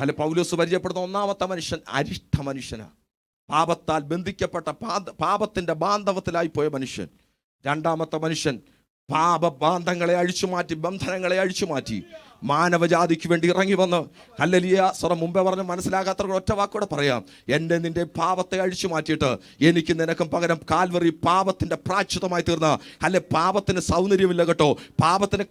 അല്ല, പൗലോസ് പരിചയപ്പെടുന്ന ഒന്നാമത്തെ മനുഷ്യൻ അരിഷ്ട മനുഷ്യനാണ്. പാപത്താൽ ബന്ധിക്കപ്പെട്ട പാപത്തിന്റെ ബാന്ധവത്തിലായി പോയ മനുഷ്യൻ. രണ്ടാമത്തെ മനുഷ്യൻ പാപബാന്ധങ്ങളെ അഴിച്ചുമാറ്റി, ബന്ധനങ്ങളെ അഴിച്ചുമാറ്റി മാനവജാതിക്ക് വേണ്ടി ഇറങ്ങി വന്ന്, ഹല്ലേലൂയ. മുമ്പേ പറഞ്ഞ് മനസ്സിലാകാത്തവർക്ക് ഒറ്റ വാക്കോടെ പറയാം, എൻ്റെ നിന്റെ പാപത്തെ അഴിച്ചു മാറ്റിയിട്ട് എനിക്ക് നിനക്കും പകരം കാൽവറി പാപത്തിന്റെ പ്രായശ്ചിത്തമായി തീർന്ന, അല്ലെ പാപത്തിന് സൗന്ദര്യമില്ല കേട്ടോ, പാപത്തിന്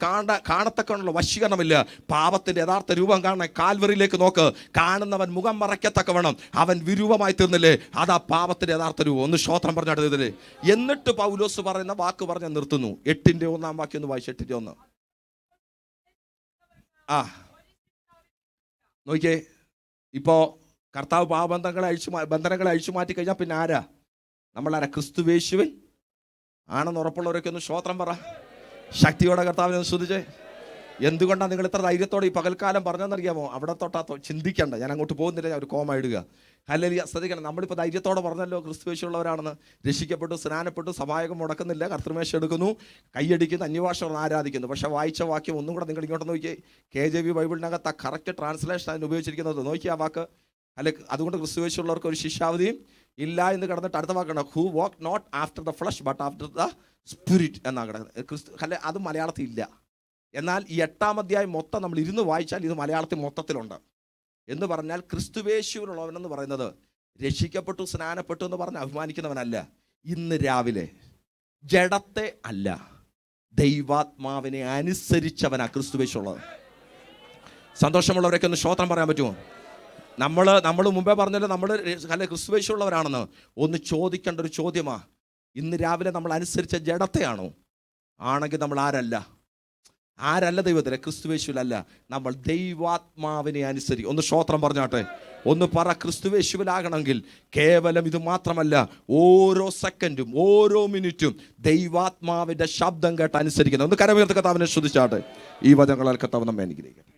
കാണത്തക്കുള്ള വശീകരണമില്ല, പാപത്തിന്റെ യഥാർത്ഥ രൂപം കാണാൻ കാൽവറിയിലേക്ക് നോക്ക്, കാണുന്നവൻ മുഖം മറയ്ക്കത്തക്കവണ്ണം അവൻ വിരൂപമായി തീർന്നില്ലേ, അതാ പാപത്തിന്റെ യഥാർത്ഥ രൂപം. ഒന്ന് സ്തോത്രം പറഞ്ഞിട്ട്. എന്നിട്ട് പൗലോസ് പറയുന്ന വാക്ക് പറഞ്ഞ് നിർത്തുന്നു. 8-1 വാക്യം ഒന്ന് വായിച്ച്. 8-1 നോക്കിയേ. ഇപ്പോ കർത്താവ് ബന്ധനങ്ങളെ അഴിച്ചു മാറ്റി കഴിഞ്ഞാൽ പിന്നെ ആരാ? നമ്മളാരാ? ക്രിസ്തുവേശുവിൻ ആണെന്ന് ഉറപ്പുള്ളവരൊക്കെ ഒന്ന് സ്തോത്രം പറ. ശക്തിയോടെ കർത്താവിനെ സ്തുതിച്ചേ. എന്തുകൊണ്ടാണ് നിങ്ങൾ ഇത്ര ധൈര്യത്തോടെ ഈ പകൽക്കാലം പറഞ്ഞതെന്നറിയാമോ? അവിടെ തൊട്ടാ ചിന്തിക്കണ്ട, ഞാൻ അങ്ങോട്ട് പോകുന്നില്ല, ഞാൻ ഒരു കോമ ഇടുക. ഹല്ലേലൂയ. ശ്രദ്ധിക്കണം, നമ്മളിപ്പോൾ ധൈര്യത്തോടെ പറഞ്ഞല്ലോ ക്രിസ്തുവേശുള്ളവരാണെന്ന്. രക്ഷിക്കപ്പെട്ടു, സ്നാനപ്പെട്ടു, സഭായകം മുടക്കുന്നില്ല, കർത്തൃമേശ എടുക്കുന്നു, കൈയടിക്കുന്നു, അന്യഭാഷ ആരാധിക്കുന്നു. പക്ഷേ വായിച്ച വാക്യം ഒന്നും കൂടെ നിങ്ങൾ ഇങ്ങോട്ട് നോക്കിയേ. KJV ബൈബിളിനകത്ത് ആ കറക്റ്റ് ട്രാൻസ്ലേഷൻ അതിന് ഉപയോഗിച്ചിരിക്കുന്നത് നോക്കിയ ആ വാക്ക്. അല്ലെ? അതുകൊണ്ട് ക്രിസ്തുവേശുള്ളവർക്ക് ഒരു ശിക്ഷാവധിയും ഇല്ല എന്ന് കിടന്നിട്ട് അടുത്ത വാക്കാണ് who walk not after the flesh but after the spirit എന്നാണ് കിടക്കുന്നത്. അല്ലെ, അത് മലയാളത്തിൽ ഇല്ല. എന്നാൽ ഈ 8-ാം അധ്യായം മൊത്തം നമ്മൾ ഇരുന്ന് വായിച്ചാൽ ഇത് മലയാളത്തിൽ മൊത്തത്തിലുണ്ട്. എന്ന് പറഞ്ഞാൽ ക്രിസ്തുവേശുവിലുള്ളവനെന്ന് പറയുന്നത് രക്ഷിക്കപ്പെട്ടു സ്നാനപ്പെട്ടു എന്ന് പറഞ്ഞ് അഭിമാനിക്കുന്നവനല്ല. ഇന്ന് രാവിലെ ജഡത്തെ അല്ല, ദൈവാത്മാവിനെ അനുസരിച്ചവനാ ക്രിസ്തുവേശുള്ളത്. സന്തോഷമുള്ളവരൊക്കെ ഒന്ന് സ്തോത്രം പറയാൻ പറ്റുമോ? നമ്മൾ മുമ്പേ പറഞ്ഞല്ലോ നമ്മൾ അല്ലെ ക്രിസ്തുവേശുള്ളവരാണെന്ന്. ഒന്ന് ചോദിക്കേണ്ട ഒരു ചോദ്യമാ, ഇന്ന് രാവിലെ നമ്മൾ അനുസരിച്ച ജഡത്തെയാണോ? ആണെങ്കിൽ നമ്മൾ ആരല്ല ദൈവത്തിലെ ക്രിസ്തുവേശുവിലല്ല, നമ്മൾ ദൈവാത്മാവിനെ അനുസരിക്കും. ഒന്ന് സ്തോത്രം പറഞ്ഞാട്ടെ, ഒന്ന് പറ. ക്രിസ്തുവേശുവിലാകണമെങ്കിൽ കേവലം ഇത് മാത്രമല്ല, ഓരോ സെക്കൻഡും ഓരോ മിനിറ്റും ദൈവാത്മാവിൻ്റെ ശബ്ദം കേട്ട് അനുസരിക്കുന്നത്. ഒന്ന് കരമുയർത്തി കർത്താവിനെ സ്തുതിച്ചാട്ടെ. ഈ വചനങ്ങളാൽ കർത്താവ് നമ്മെ അനുഗ്രഹിക്കട്ടെ.